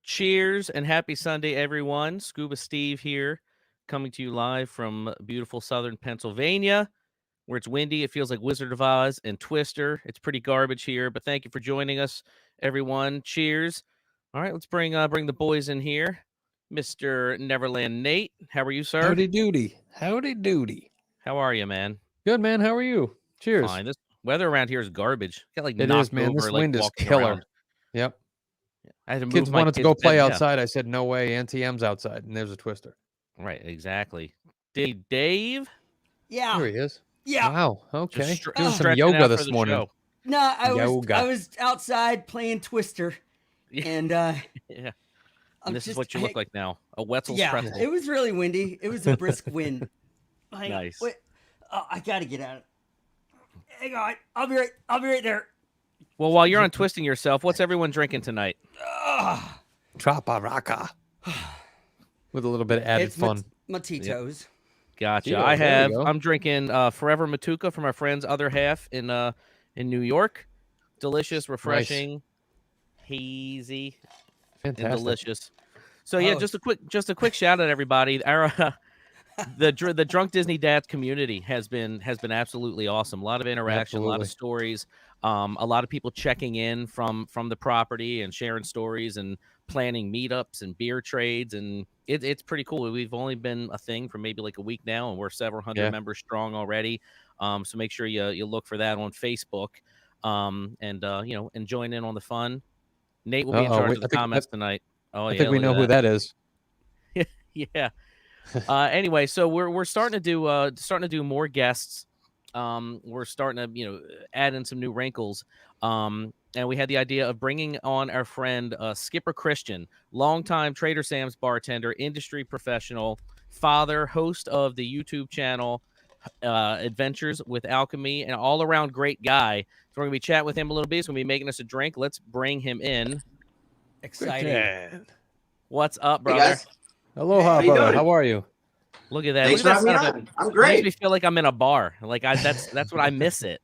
Cheers and happy Sunday, everyone. Scuba Steve here, coming to you live from beautiful southern Pennsylvania, where it's windy. It feels like Wizard of Oz and Twister. It's pretty garbage here, but thank you for joining us, everyone. Cheers. All right, let's bring the boys in here. Mr. Neverland Nate, how are you, sir? Howdy doody. Howdy doody. How are you, man? Good, man. How are you? Cheers. Fine. This weather around here is garbage. Got like it knocked is, man. over, This like, wind is walking killer. around. Yep. I had to Kids move my wanted to go kids' play bed, outside. I said, no way. Auntie M's outside, and there's a Twister. Right, exactly. Dave? Yeah. Here he is. Yeah. Wow. Okay. Just Doing some stretching yoga out for this the morning. show. No, I Yoga. was outside playing Twister, and Yeah. I'm And this is just- what you look like now. A Wetzel's Yeah, pretzel. it was really windy. It was a brisk wind. Hang on, Nice. wait. Oh, I gotta get out. Hang on. I'll be right there. Well, while you're untwisting yourself, what's everyone drinking tonight? Trapa Raka. With a little bit of added It's fun. Matitos. Gotcha. Tito's, there you go. I'm drinking Forever Matuka from our friend's other half in New York. Delicious, refreshing, hazy, and Fantastic. delicious. So yeah, Oh. just a quick shout out, everybody. Our the Drunk Disney Dads community has been absolutely awesome. A lot of interaction, a lot of Absolutely. stories, a lot of people checking in from the property and sharing stories and planning meetups and beer trades, and it's pretty cool. We've only been a thing for maybe like a week now, and we're several hundred members strong already. So make sure you look for that on Facebook, and join in on the fun. Nate will be in charge of the comments tonight. Oh, I think we know who that is. Yeah. Anyway, so we're starting to do more guests. We're starting to add in some new wrinkles. And we had the idea of bringing on our friend Skipper Christian, longtime Trader Sam's bartender, industry professional, father, host of the YouTube channel Adventures with Alchemy, and all around great guy. So we're gonna be chatting with him a little bit. He's gonna be making us a drink. Let's bring him in. Exciting. Christian. What's up, Hey, brother? guys. Aloha, you brother. doing? How are you? Look at that. Thanks Look for at having me that on. sound. I'm It makes me great. feel like I'm in a bar. Like that's what I miss it.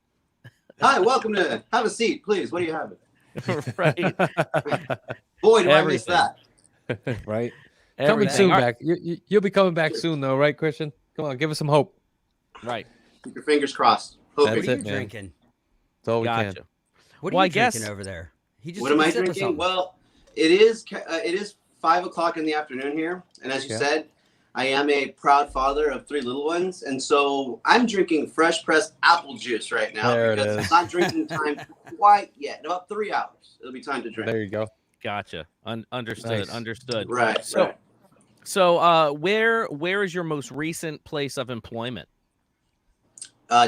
Hi, welcome to have a seat, please. What do you have? Right. Boy, do I miss Everything. that. Right. Coming Everything. soon All right. back. You'll be coming back soon, though, right, Christian? Come on, give us some hope. Right. Keep your fingers crossed. That's What Hoping. are it, you man. drinking? That's all we Gotcha. can. What Well, are I you drinking guess- over there? He just What am took a I sip of drinking? something. Well, it is 5 o'clock in the afternoon here, and as you Yeah. said, I am a proud father of 3 little ones, and so I'm drinking fresh pressed apple juice right now There it because is. it's not drinking time quite yet. In about 3 hours, it'll be time to drink. There you go. Gotcha. Understood. Nice. Understood. Right. So, right. So, where is your most recent place of employment?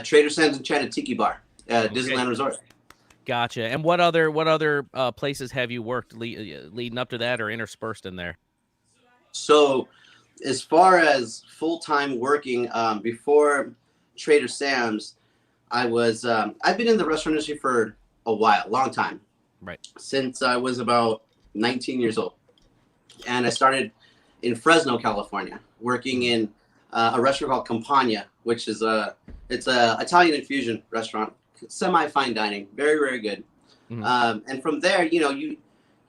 Trader Sam's Enchanted Tiki Bar, Okay. Disneyland Resort. Gotcha. And what other places have you worked leading up to that, or interspersed in there? So, as far as full time working, before Trader Sam's, I've been in the restaurant industry for a while, long time, Right. since I was about 19 years old, and I started in Fresno, California, working in a restaurant called Campagna, which is it's a Italian infusion restaurant, semi fine dining, very very good. And from there, you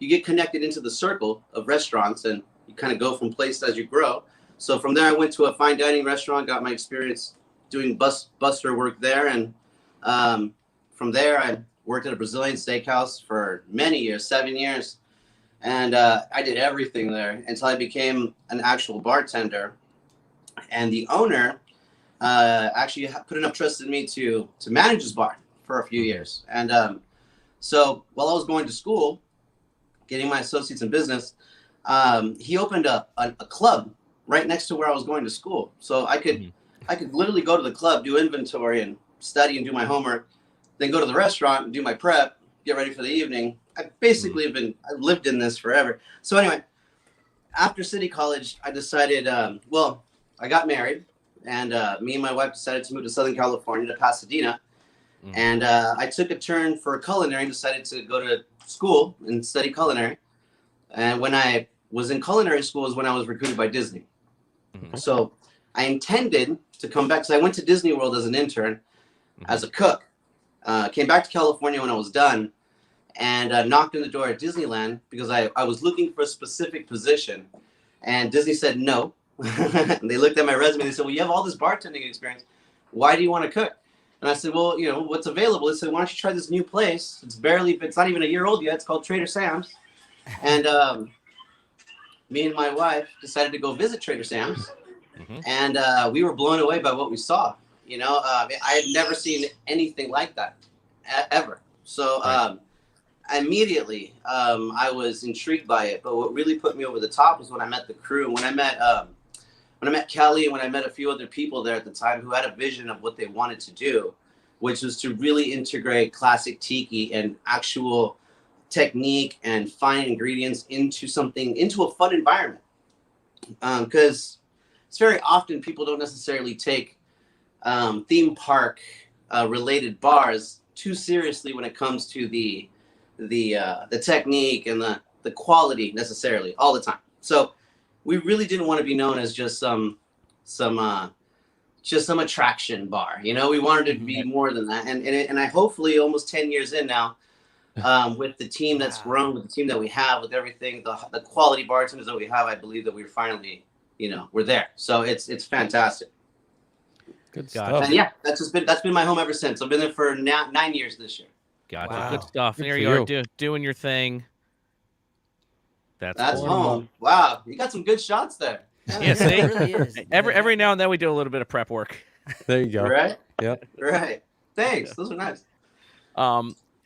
get connected into the circle of restaurants, and you kind of go from place as you grow. So from there, I went to a fine dining restaurant, got my experience doing buster work there, and from there, I worked at a Brazilian steakhouse for many years, 7 years, and I did everything there until I became an actual bartender. And the owner actually put enough trust in me to manage his bar for a few years. And so while I was going to school, getting my associates in business, he opened a club right next to where I was going to school. So I could literally go to the club, do inventory and study and do my homework, then go to the restaurant and do my prep, get ready for the evening. I basically I've lived in this forever. So anyway, after City College, I decided, I got married, and me and my wife decided to move to Southern California, to Pasadena. And I took a turn for culinary and decided to go to school and study culinary. And when I was in culinary school is when I was recruited by Disney. So I intended to come back, because I went to Disney World as an intern, as a cook. Came back to California when I was done, and knocked on the door at Disneyland because I was looking for a specific position. And Disney said no. And they looked at my resume and they said, well, you have all this bartending experience. Why do you want to cook? And I said, well, what's available? They said, why don't you try this new place? It's not even a year old yet. It's called Trader Sam's. And me and my wife decided to go visit Trader Sam's. And we were blown away by what we saw. I had never seen anything like that ever. So immediately I was intrigued by it. But what really put me over the top was when I met the crew. When I met Kelly, and when I met a few other people there at the time who had a vision of what they wanted to do, which was to really integrate classic tiki and actual technique and fine ingredients into a fun environment. Because it's very often people don't necessarily take theme park related bars too seriously when it comes to the technique and the quality necessarily all the time. So we really didn't want to be known as just some attraction bar. We wanted it to be more than that. And I hopefully almost 10 years in now, with the team that's grown, with the team that we have, with everything, the quality bartenders that we have, I believe that we're finally, we're there. So it's fantastic. Good stuff. And yeah, that's been my home ever since. I've been there for 9 years this year. Gotcha. Wow. Good stuff. Good There for you are, you. doing your thing. That's cool. home. Wow, you got some good shots there. Yeah, see? It really is. Every now and then we do a little bit of prep work. There you go. Right? Yep. Right. Thanks. Those are nice.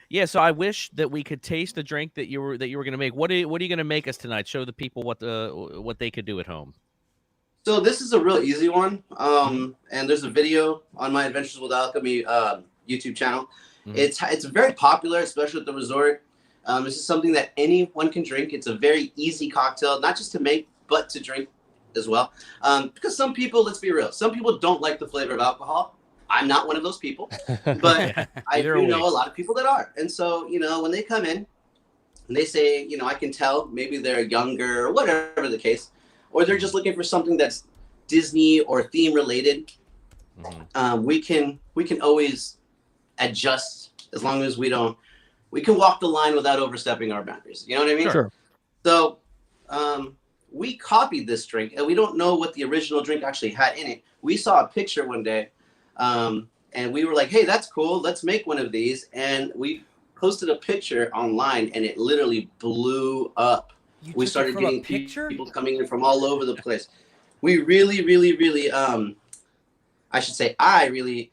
Yeah, so I wish that we could taste the drink that you were going to make. What are you going to make us tonight? Show the people what they could do at home. So this is a real easy one. And there's a video on my Adventures with Alchemy YouTube channel. It's very popular, especially at the resort. This is something that anyone can drink. It's a very easy cocktail, not just to make, but to drink as well. Because some people, let's be real, some people don't like the flavor of alcohol. I'm not one of those people, but I do know a lot of people that are. And so, when they come in and they say, I can tell maybe they're younger or whatever the case, or they're just looking for something that's Disney or theme related. We can always adjust as long as we can walk the line without overstepping our boundaries. You know what I mean? Sure. So we copied this drink, and we don't know what the original drink actually had in it. We saw a picture one day, and we were like, hey, that's cool. Let's make one of these. And we posted a picture online, and it literally blew up. We started getting people coming in from all over the place. We really, really, really, I really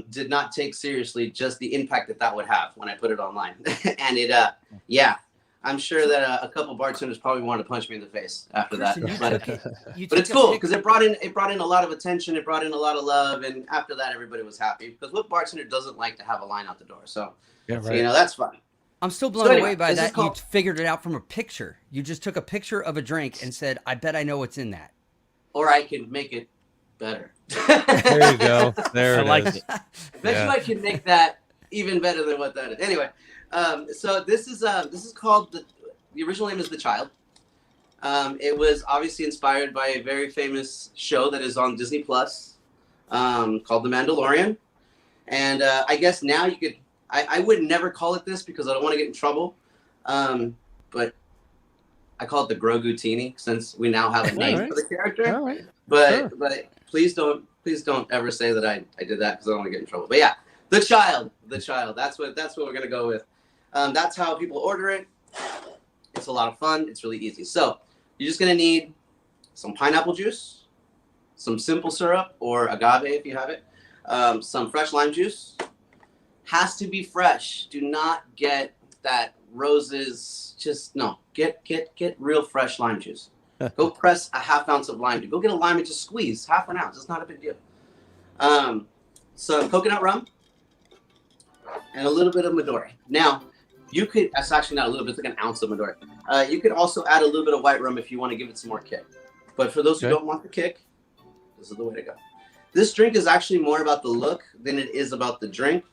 did not take seriously just the impact that would have when I put it online. And I'm sure that a couple bartenders probably wanted to punch me in the face after Christian, that. you But, took it. You but took it's a cool pic- because it brought in a lot of attention. It brought in a lot of love, and after that, everybody was happy. Because what bartender doesn't like to have a line out the door? So, Yeah, so right. that's fun. I'm still blown anyway, away by this is that. called- You figured it out from a picture. You just took a picture of a drink and said, "I bet I know what's in that." Or I can make it better. There you go. There I it like is. it. I bet you I can make that even better than what that is. Anyway, so this is called the original name is The Child. It was obviously inspired by a very famous show that is on Disney Plus, called The Mandalorian. And I guess now you could. I would never call it this because I don't want to get in trouble. But I call it the Grogu-tini since we now have a name All right. for the character. All right. But Sure. but please don't ever say that I did that because I don't want to get in trouble. But yeah, the child. That's what we're gonna go with. That's how people order it. It's a lot of fun. It's really easy. So you're just gonna need some pineapple juice, some simple syrup or agave if you have it, some fresh lime juice. Has to be fresh. Do not get that roses. Just no. Get real fresh lime juice. Go press a half ounce of lime juice. Go get a lime and just squeeze half an ounce. It's not a big deal. Some coconut rum and a little bit of Midori. Now, you could, that's actually not a little bit, it's like an ounce of Midori. You could also add a little bit of white rum if you want to give it some more kick. But for those who Okay. don't want the kick, this is the way to go. This drink is actually more about the look than it is about the drink.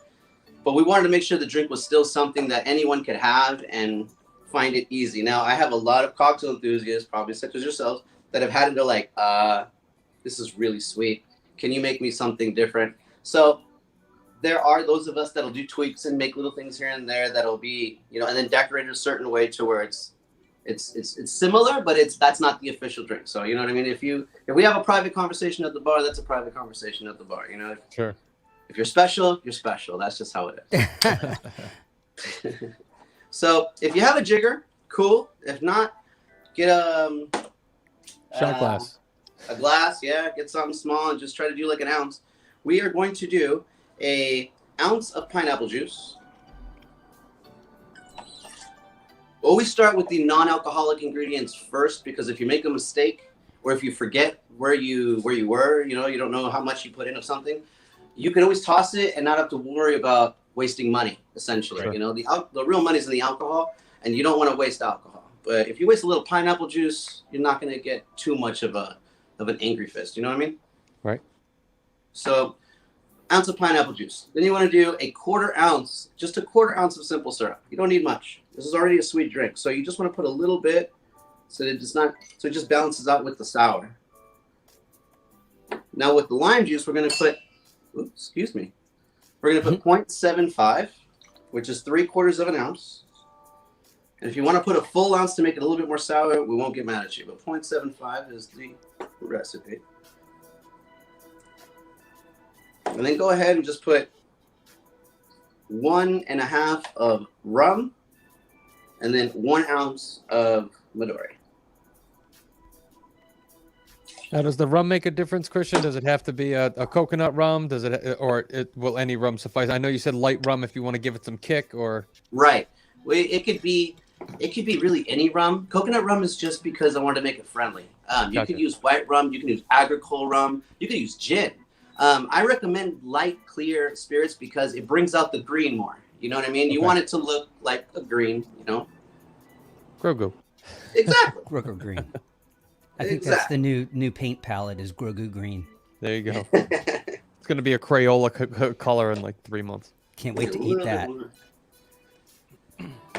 But we wanted to make sure the drink was still something that anyone could have and find it easy. Now, I have a lot of cocktail enthusiasts, probably such as yourselves, that have had it. They're like, this is really sweet. Can you make me something different? So there are those of us that'll do tweaks and make little things here and there that'll be, and then decorate it a certain way to where it's similar, but that's not the official drink. So you know what I mean? If we have a private conversation at the bar, that's a private conversation at the bar. Sure. If you're special, you're special. That's just how it is. So if you have a jigger, cool. If not, get Shot glass. a glass. Yeah, get something small and just try to do like an ounce. We are going to do a ounce of pineapple juice. Always start with the non-alcoholic ingredients first, because if you make a mistake or if you forget where you were, you don't know how much you put in of something, you can always toss it and not have to worry about wasting money, essentially. Sure. The real money's in the alcohol, and you don't want to waste alcohol. But if you waste a little pineapple juice, you're not going to get too much of an angry fist. You know what I mean? Right. So, ounce of pineapple juice. Then you want to do just a quarter ounce of simple syrup. You don't need much. This is already a sweet drink, so you just want to put a little bit so it just balances out with the sour. Now with the lime juice, we're going to put. Excuse me. We're going to put 0.75, which is 3/4 of an ounce. And if you want to put a full ounce to make it a little bit more sour, we won't get mad at you. But 0.75 is the recipe. And then go ahead and just put 1.5 of rum and then 1 ounce of Midori. Now, does the rum make a difference, Christian? Does it have to be a coconut rum? Will any rum suffice? I know you said light rum if you want to give it some kick, or Right. Well, it could be really any rum. Coconut rum is just because I wanted to make it friendly. You Gotcha. could use white rum. You can use agricole rum. You could use gin. I recommend light, clear spirits because it brings out the green more. You know what I mean? You Okay. want it to look like a green, Grogu? Exactly. Grogu green. I think that's the new paint palette is Grogu green. There you go. It's going to be a Crayola color in like 3 months. Can't wait to eat that.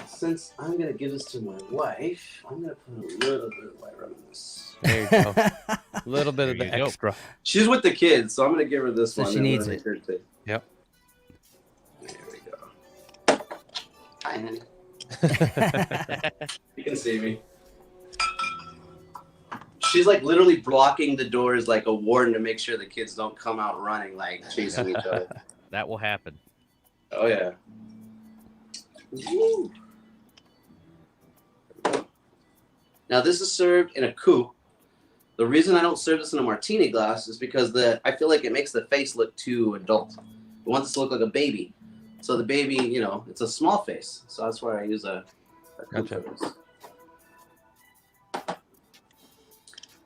Since I'm going to give this to my wife, I'm going to put a little bit of white rum in this. There you go. A little bit of There the you go. extra. She's with the kids, so I'm going to give her this So one. she and needs let it. her taste. Yep. There we go. Hi, honey. You can see me. She's like literally blocking the doors like a warden to make sure the kids don't come out running, like chasing each other. That will happen. Oh, yeah. Woo. Now, this is served in a coupe. The reason I don't serve this in a martini glass is because I feel like it makes the face look too adult. I want this to look like a baby. So the baby, it's a small face. So that's why I use a Gotcha.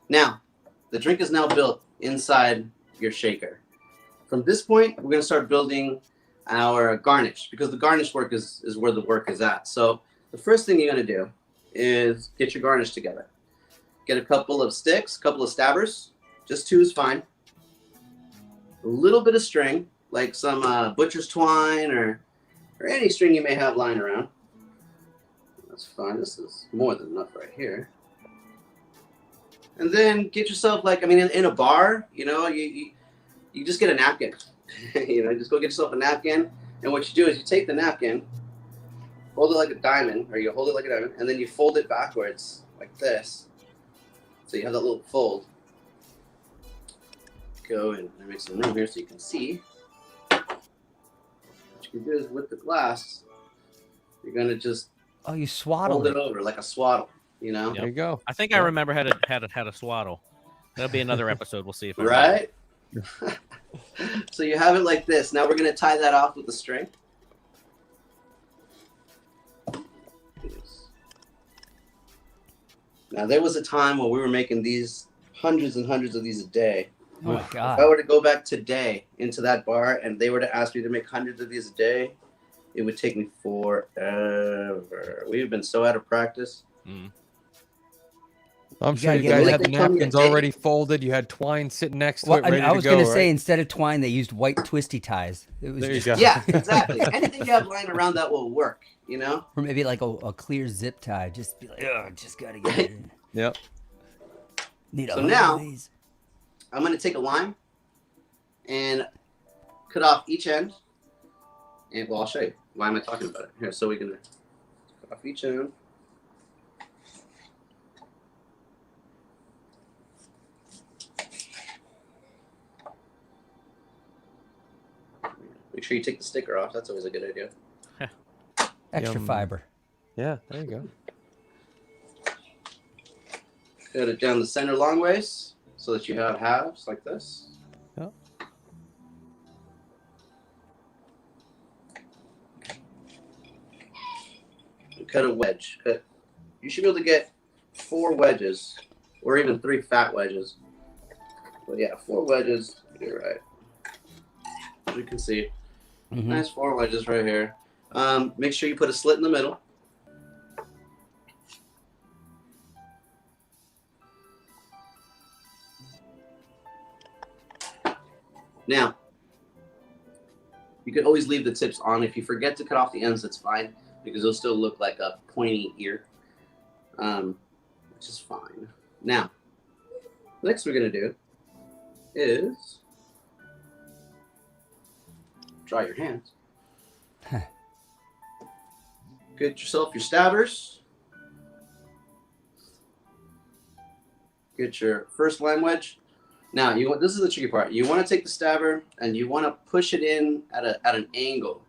Now, the drink is now built inside your shaker. From this point, we're going to start building our garnish, because the garnish work is where the work is at. So the first thing you're going to do is get your garnish together. Get a couple of sticks, a couple of stabbers. Just 2 is fine. A little bit of string, like some butcher's twine or any string you may have lying around. That's fine. This is more than enough right here. And then get yourself, like, I mean, in a bar, you know, you just get a napkin. You know, just go get yourself a napkin. And what you do is you take the napkin, hold it like a diamond, or you hold it like a diamond, and then you fold it backwards like this. So you have that little fold. Go and make some room here so you can see. What you can do is with the glass, you're gonna just you swaddle fold it over like a swaddle. You know. There you go. I think I remember how to swaddle. That'll be another episode. We'll see if I Right. So you have it like this. Now we're gonna tie that off with the string. Now there was a time when we were making these hundreds and hundreds of these a day. Oh my God. If I were to go back today into that bar and they were to ask me to make hundreds of these a day, it would take me forever. We've been so out of practice. Mm. I'm sure gotta you get guys like had the they tell me napkins a day. already folded. You had twine sitting next to Well, it, ready I was to go. going to say, right? instead of twine, they used white twisty ties. It was There you just, go. Yeah, exactly. Anything you have lying around that will work, you know? or maybe like a clear zip tie. Just be like, oh, just got to get it in. Yep. Need a So hundred now- of these. I'm going to take a line and cut off each end. And, well, I'll show you. Why am I talking about it? Here, so we can cut off each end. Make sure you take the sticker off. That's always a good idea. Extra Yum. fiber. Yeah, there you go. Cut it down the center long ways so that you have halves like this. Yep. And cut a wedge. You should be able to get 4 wedges or even 3 fat wedges. But yeah, 4 wedges. You're right. As you can see, Mhm. nice 4 wedges right here. Make sure you put a slit in the middle. Now, you could always leave the tips on. If you forget to cut off the ends, that's fine, because they'll still look like a pointy ear, which is fine. Now, next we're going to do is dry your hands. Get yourself your stabbers. Get your first lime wedge. Now, this is the tricky part. You want to take the stabber and you want to push it in at an angle.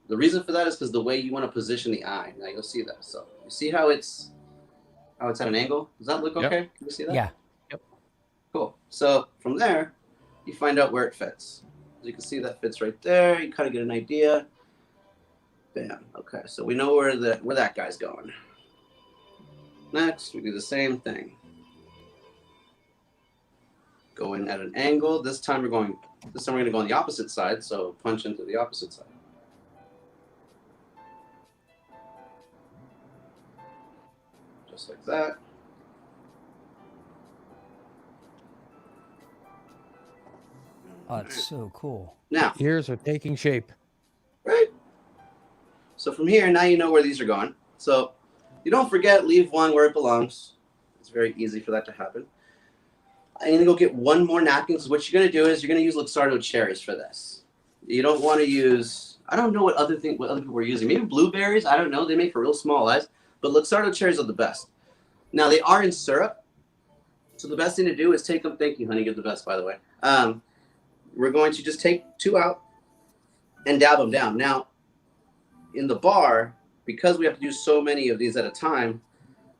The reason for that is because the way you want to position the eye. Now you'll see that. So you see how it's at an angle? Does that look Yep. okay? Can you see that? Yeah. Cool. So from there, you find out where it fits. As you can see, that fits right there. You kind of get an idea. Bam. Okay, so we know where that guy's going. Next, we do the same thing. Go in at an angle. This time we're going to go on the opposite side, so punch into the opposite side. Just like that. Oh, it's so cool. Now, Ears are taking shape. right? So from here, now you know where these are going. So you don't forget, leave one where it belongs. It's very easy for that to happen. I'm going to go get one more napkin, because what you're going to do is you're going to use Luxardo cherries for this. You don't want to use, I don't know what other people were using. Maybe blueberries, I don't know. They make for real small eyes. But Luxardo cherries are the best. Now, they are in syrup. So the best thing to do is take them. Thank you, honey. You're the best, by the way. We're going to just take 2 out and dab them down. Now, in the bar, because we have to do so many of these at a time,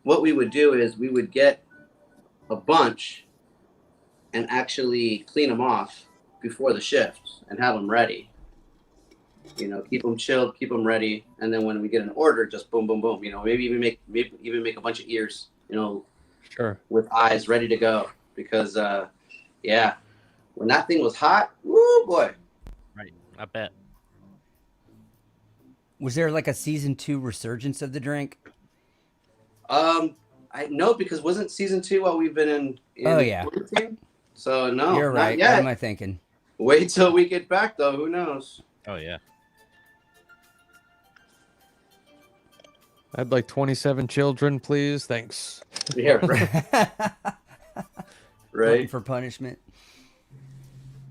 what we would do is we would get a bunch and actually clean them off before the shift and have them ready. You know, keep them chilled, keep them ready, and then when we get an order, just boom, boom, boom. You know, maybe even make a bunch of ears. You know, Sure. with eyes ready to go. Because yeah, when that thing was hot, woo boy. Right. I bet. Was there like a season 2 resurgence of the drink? I know because wasn't season 2 while we've been in Oh, yeah. quarantine? So no, You're not right. yet. What am I thinking? Wait till we get back though. Who knows? Oh yeah. I'd like 27 children, please. Thanks. Yeah, right. Looking for punishment.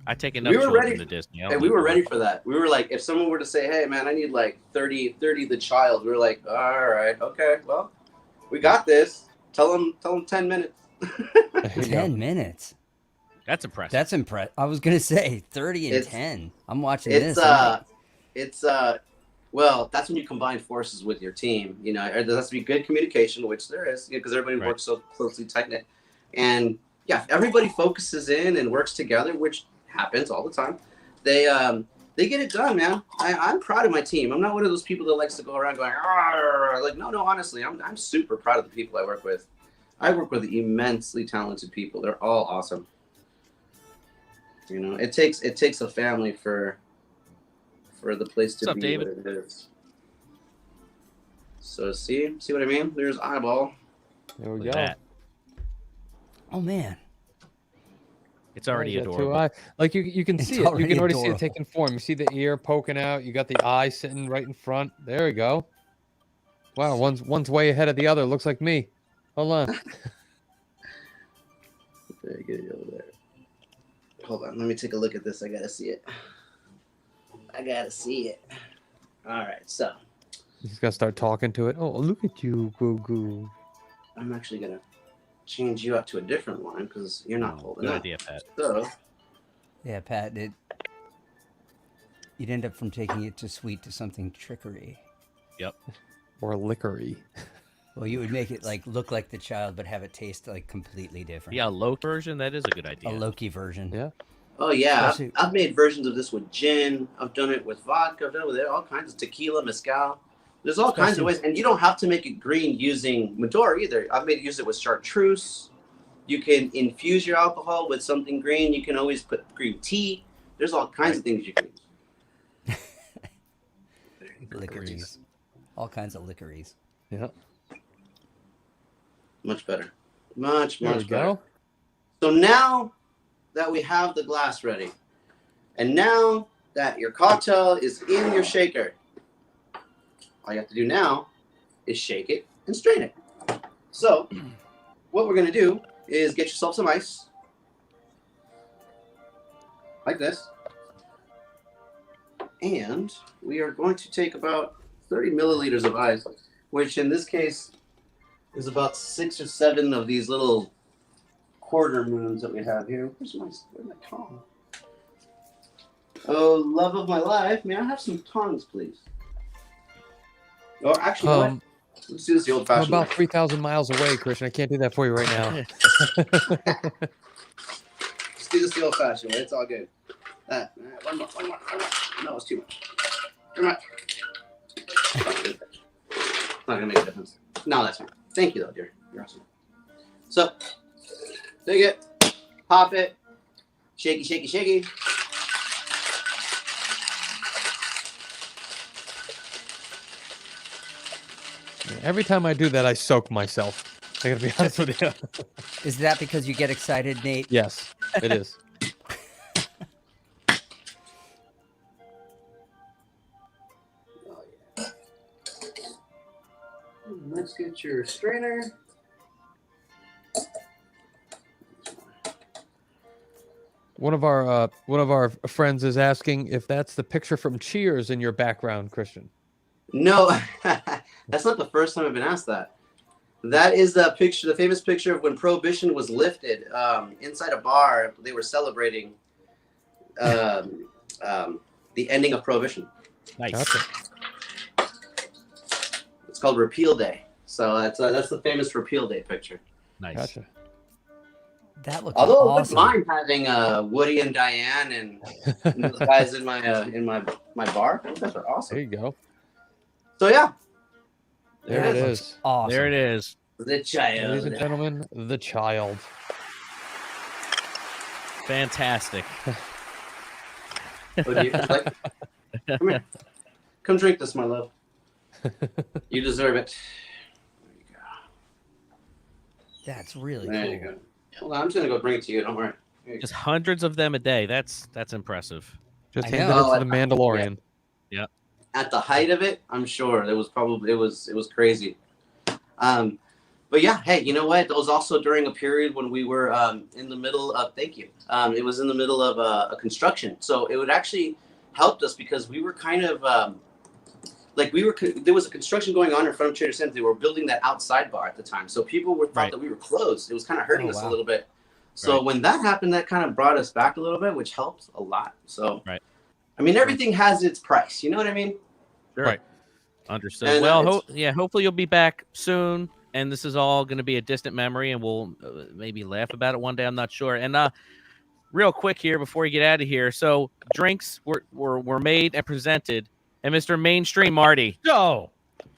I take enough We were children ready- to Disney. And we were ready for that. We were like, if someone were to say, "Hey, man, I need like 30 the child," we were like, "All right, okay, well, we got this." Tell them 10 minutes. There you go. 10 minutes. That's impressive. That's impressive. I was gonna say 30 and It's- 10. I'm watching It's this. I'm like, well, that's when you combine forces with your team. You know, there has to be good communication, which there is, because everybody Right. works so closely, tight knit. And yeah, if everybody focuses in and works together, which happens all the time, they get it done, man. I'm proud of my team. I'm not one of those people that likes to go around going, "Arr." Like, no, honestly, I'm super proud of the people I work with. I work with immensely talented people. They're all awesome. You know, it takes a family for the place to What's up, be David? what it is. So see what I mean? There's eyeball. There we Look go. at that. oh man. It's already You got two adorable. eye- Like you can It's see it. You already can already see it adorable. taking form. You see the ear poking out. You got the eye sitting right in front. There we go. Wow, one's way ahead of the other. Looks like me. Hold on. There, get it over there. Hold on, let me take a look at this. I gotta see it. All right, so You just gotta start talking to it. Oh, look at you, Goo Goo. I'm actually gonna change you up to a different one because you're not holding Good up. idea, Pat. So Yeah, Pat. You'd end up from taking it to sweet to something trickery. Or lickery. Well, you would make it like look like the child, but have it taste like completely different. Yeah, a low version. That is a good idea. A Loki version. Yeah. oh yeah, Especially- I've made versions of this with gin. I've done it with vodka. I've done it with all kinds of tequila, mezcal. There's all kinds of ways, and you don't have to make it green using Maduro either. I've use it with chartreuse. You can infuse your alcohol with something green. You can always put green tea. There's all kinds of things you can use. Licorice. All kinds of licorice. Yeah. Much better. Much There we better. go. So now that we have the glass ready, and now that your cocktail is in your shaker, all you have to do now is shake it and strain it. So what we're going to do is get yourself some ice, like this, and we are going to take about 30 milliliters of ice, which in this case is about 6 or 7 of these little quarter moons that we have here. Where's my tongue? Oh, love of my life, may I have some tongs, please? Or actually, you know what? Let's do this the I'm old-fashioned about way. 3,000 miles away, Christian. I can't do that for you right now. Let's do this the old-fashioned way. It's all good. One more. No, it's too much. Too much. Not gonna make a difference. No, that's fine. Thank you, though, dear. You're awesome. So, take it, pop it, shaky, shaky, shaky. Every time I do that, I soak myself. I gotta be honest with you. Is that because you get excited, Nate? Yes, it is. Oh, yeah. Let's get your strainer. One of our friends is asking if that's the picture from Cheers in your background, Christian. No, that's not the first time I've been asked that. That is the picture, the famous picture of when Prohibition was lifted. Inside a bar, they were celebrating the ending of Prohibition. Nice. Gotcha. It's called Repeal Day. So that's the famous Repeal Day picture. Nice. Gotcha. That looks Although I awesome. wouldn't mind having Woody and Diane and those guys in my my bar. You guys are There awesome. you go. So yeah, There That it looks is. Awesome. There it is. the child. Ladies and gentlemen, the child. Fantastic. Would you like? Come here. Come drink this, my love. You deserve it. There you go. That's really There cool. you go. Hold on, I'm just gonna go bring it to you. Don't worry. Just hundreds of them a day. That's impressive. Just I handed know. it to the Mandalorian. At the height of it, I'm sure it was crazy. But yeah, hey, you know what? It was also during a period when we were in the middle of. Thank you. It was in the middle of a construction, so it would actually helped us because we were kind of there was a construction going on in front of Trader Sam's. They were building that outside bar at the time, so people thought that we were closed. It was kind of hurting us a little bit. So when that happened, that kind of brought us back a little bit, which helped a lot. So I mean, everything has its price. You know what I mean? Sure. Right. Understood. And, Well, hopefully you'll be back soon, and this is all going to be a distant memory, and we'll maybe laugh about it one day. I'm not sure. And real quick here before we get out of here, so drinks were made and presented, and Mr. Mainstream Marty No,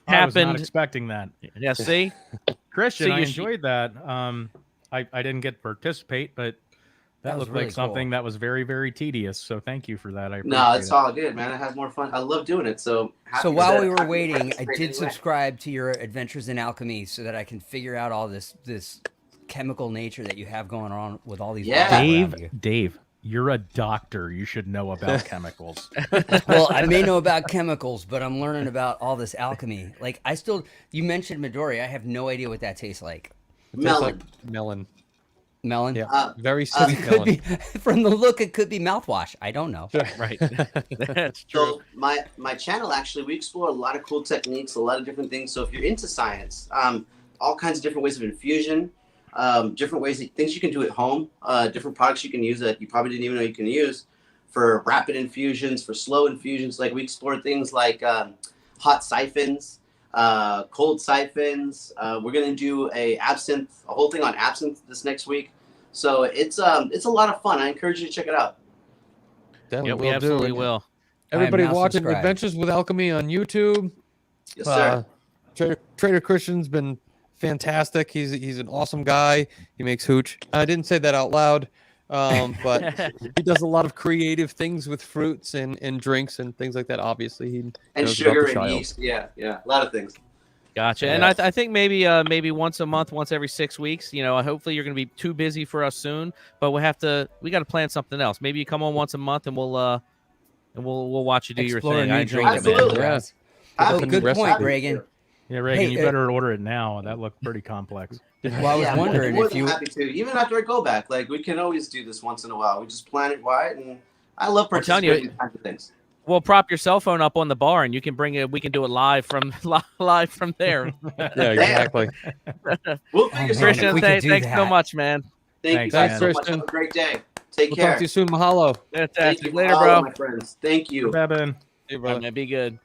I was not happened. expecting that. Yeah, see, Christian, So I you- enjoyed that. I didn't get to participate, but that was looked really like something cool. that was very, very tedious. So thank you for that. I appreciate No, it's it. all good, man. It has more fun. I love doing it. So So while we were happy waiting, I participate did anyway. subscribe to your Adventures in Alchemy so that I can figure out all this chemical nature that you have going on with all these. Yeah. bottles around you. Dave, you're a doctor. You should know about chemicals. Well, I may know about chemicals, but I'm learning about all this alchemy. Like you mentioned Midori. I have no idea what that tastes like. It tastes like Melon. melon. Melon? Yeah. Very sweet It could melon. be, from the look, it could be mouthwash. I don't know. right? That's true. So my channel, actually, we explore a lot of cool techniques, a lot of different things. So if you're into science, all kinds of different ways of infusion, different ways, things you can do at home, different products you can use that you probably didn't even know you can use for rapid infusions, for slow infusions. Like we explore things like hot siphons, cold siphons. We're gonna do a whole thing on absinthe this next week. So it's a lot of fun. I encourage you to check it out. Definitely Yeah, we will absolutely do. will. Everybody now watching subscribed. Adventures with Alchemy on YouTube. Yes, sir. Trader Christian's been fantastic. He's an awesome guy. He makes hooch. I didn't say that out loud, but he does a lot of creative things with fruits and drinks and things like that. Obviously, he And knows about sugar the and child. yeast. Yeah, a lot of things. Gotcha. And I think maybe once a month, once every 6 weeks. Hopefully you're going to be too busy for us soon, but we got to plan something else. Maybe you come on once a month, and we'll watch you do Explore your a thing. new I enjoy drink. it, man. Absolutely. Yeah. Oh, Open good recipe. point, Reagan. Yeah, Reagan, Hey, you better order it now. That looked pretty complex. Well, I was Yeah, wondering more if than you. happy to. Even after I go back, like we can always do this once in a while. We just plan it right, and I love I'm telling you, participating in these kinds of things. Well, prop your cell phone up on the bar, and you can bring it. We can do it live from there. Yeah, exactly. We'll Oh, figure man, something. if we Christian, could do thanks so that. much, man. Thank Thanks, you guys man. so much. Christian. Have a great day. Take We'll care. talk to you soon. Mahalo. Thank Fantastic. you for Later, all bro. my friends. Thank you. Bevin. Hey, All right, brother. man, be good.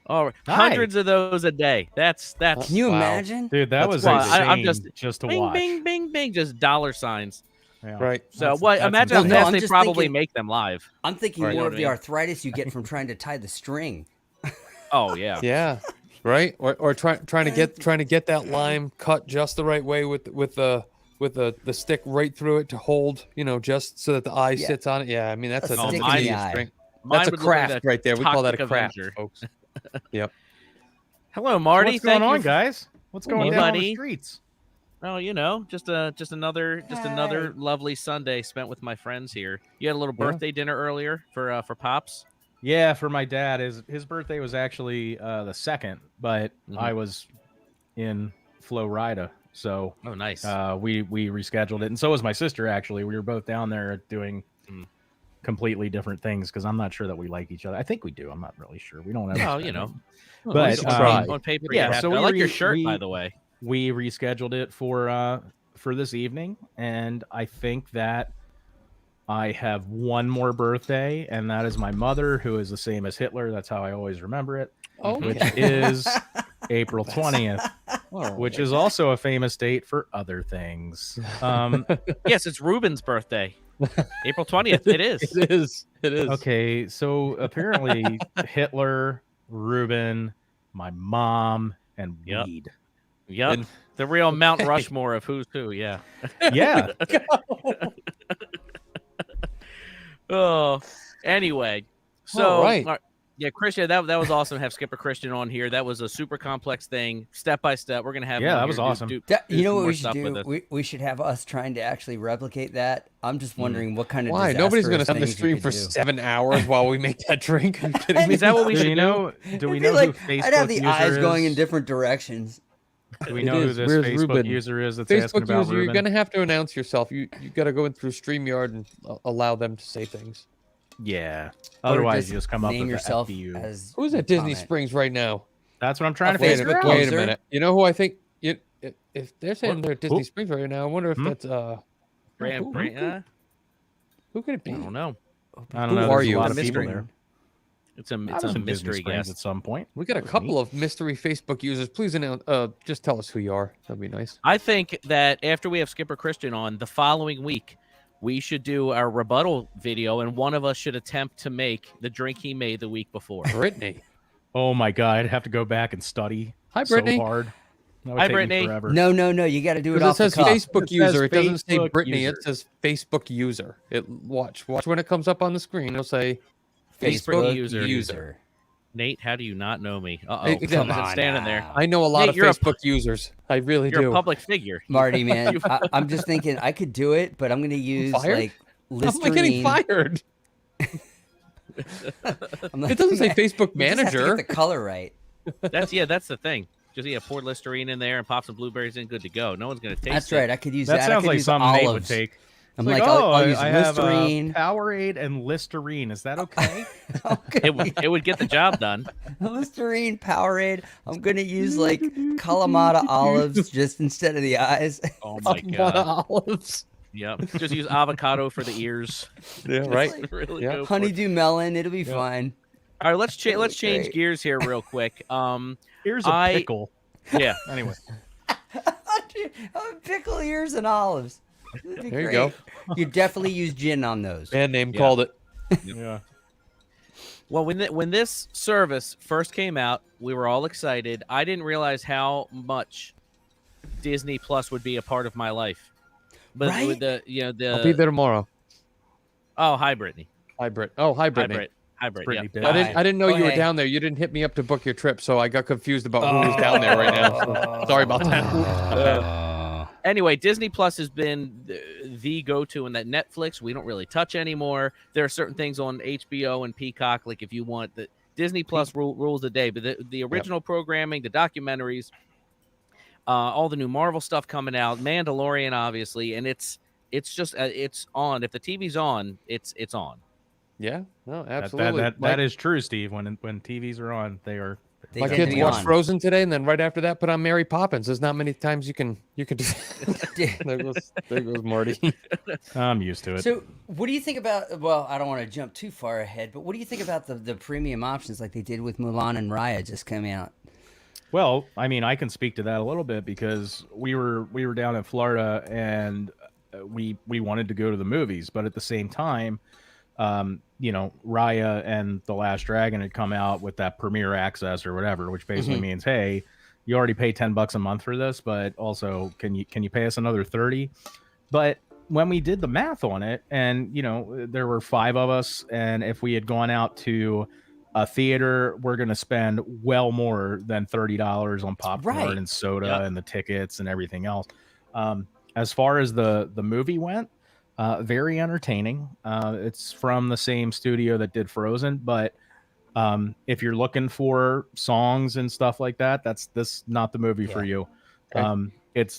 All right, Hi. hundreds of those a day. That's Can you Wow. imagine? Dude, that That's was wild. insane I'm just to bing, watch. bing, bing, bing, just dollar signs. Yeah. Right. So what? that's Imagine how insane. Well, no, fast I'm they just probably thinking- make them live. I'm thinking Right. more You know of what the I mean? arthritis you get from trying to tie the string. Oh yeah. Yeah. Right. Or trying to get that lime cut just the right way with the stick right through it to hold, just so that the eye Yeah. sits on it. Yeah. I mean, that's A a stick in that's the tedious eye. drink. Mine That's a would look like craft a right there. We call that a Toxic craft, Avenger. folks. Hello, Marty. What's going Thank you on, for- guys? What's going Hey, down on buddy. the streets? Oh, just another lovely Sunday spent with my friends here. You had a little Yeah. birthday dinner earlier for Pops. Yeah, for my dad. His birthday was actually the 2nd, but Mhm. I was in Florida, so Oh, nice. we rescheduled it, and so was my sister. Actually, we were both down there doing completely different things because I'm not sure that we like each other. I think we do. I'm not really sure. We don't ever. Well, spend it. But, But, on paper, yeah, you have so to. I we like your re- shirt, by we- the way. We rescheduled it for this evening, and I think that I have one more birthday, and that is my mother, who is the same as Hitler. That's how I always remember it, which is April 20th, which is also a famous date for other things. Yes, it's Ruben's birthday. April 20th. It is. It is. It is. Okay, so apparently Hitler, Reuben, my mom, and Yep. weed. Yep. And- The real Mount Okay. Rushmore of who's who. Yeah. Yeah. Oh, anyway. So, All right. yeah, Christian, that was awesome to have Skipper Christian on here. That was a super complex thing, step by step. We're gonna have him Yeah, on that was here do- awesome. do You know some what more we should stuff with do? us. We should have us trying to actually replicate that. I'm just wondering what kind of Why? Nobody's going to disastrous send the things you stream for could do. 7 hours while we make that drink. Are you kidding me? Is that what we Do should we know? Do we It'd know be like, who Facebook I'd have the user eyes is? going in different directions. Do we It know who is. this Where's Facebook Ruben? user is that's asking Facebook about user, you're Ruben? going to have to announce yourself. You got to go in through StreamYard and allow them to say things. Yeah. Or Otherwise, you just come up name with yourself the FBU. as Who's the at Disney comment. Springs right now? That's what I'm trying to Wait figure a, out. wait a User? minute. You know who I think? If they're saying they're at Disney Who? Springs right now, I wonder if Hmm? that's who could it be? I don't know. I don't Who know. are There's you? a lot It's of a people mystery. there. It's a I it's was a in Disney mystery Springs guest. at some point. We got a That was couple neat. of mystery Facebook users. Please announce. Just tell us who you are. That'd be nice. I think that after we have Skipper Christian on the following week, we should do our rebuttal video, and one of us should attempt to make the drink he made the week before. Brittany. Oh my god, I'd have to go back and study Hi, Brittany. so hard. That would Hi, take me Brittany. forever. No, you got to do it Because off it says the cuff. Facebook It says user. It doesn't say Facebook Brittany. user. It says Facebook user. Watch when it comes up on the screen. It'll say Facebook Facebook user. user. Nate, how do you not know me? Uh Hey, oh, come someone's on standing there. now. I know a lot Nate, of you're a Facebook users. I really You're do. a public figure. Marty, man, I'm just thinking I could do it, but I'm going to use Fired? like How am I getting Listerine. fired? I'm like, It doesn't say Facebook you just have to manager. get the color right. That's the thing. Just pour Listerine in there and pop some blueberries in, good to go. No one's gonna taste That's it. right. I could use That that. I sounds could like use something Nate would olives. take. I'm It's like, oh, I'll use I have Listerine. Powerade and Listerine. Is that okay? It would get the job done. Listerine, Powerade. I'm gonna use like Kalamata olives just instead of the eyes. Oh my What god. olives? Yep. Just use avocado for the ears. Yeah, right. Really Yeah. go for it. Honeydew melon. It'll be fine. All right, let's change Great. gears here real quick. Here's a I- pickle. Yeah. Anyway, Pickle ears and olives. That'd be There you great. go. You definitely use gin on those. Band name Yeah. called it. yeah. Well, when this service first came out, we were all excited. I didn't realize how much Disney Plus would be a part of my life. But Right? with the I'll be there tomorrow. Oh, hi Brittany. Hi, Britt. Oh, hi, Hi Brittany. Britt. Hi Britt. Brittany Yeah. Bit. I didn't know Go you were ahead. down there. You didn't hit me up to book your trip, so I got confused about who was down there right now. So sorry about that. Anyway, Disney Plus has been the go-to, and that Netflix we don't really touch anymore. There are certain things on HBO and Peacock, like if you want the Disney Plus rules the day, but the original programming, the documentaries, all the new Marvel stuff coming out, Mandalorian, obviously, and it's just it's on. If the TV's on, it's on. Yeah, no, That, absolutely. that is true, Steve. When TVs are on, they are. They My tend to kids be watched on. Frozen today, and then right after that, put on Mary Poppins. There's not many times you can. there goes Marty. I'm used to it. So, what do you think about? Well, I don't want to jump too far ahead, but what do you think about the premium options like they did with Mulan and Raya just coming out? Well, I mean, I can speak to that a little bit because we were down in Florida and we wanted to go to the movies, but at the same time, Raya and The Last Dragon had come out with that premiere access or whatever, which basically means, hey, you already pay $10 a month for this, but also can you pay us another 30? But when we did the math on it, and there were 5 of us, and if we had gone out to a theater, we're going to spend well more than $30 on popcorn Right. and soda Yep. and the tickets and everything else. As far as the movie went, very entertaining. It's from the same studio that did Frozen, but if you're looking for songs and stuff like that, that's not the movie for you. Okay.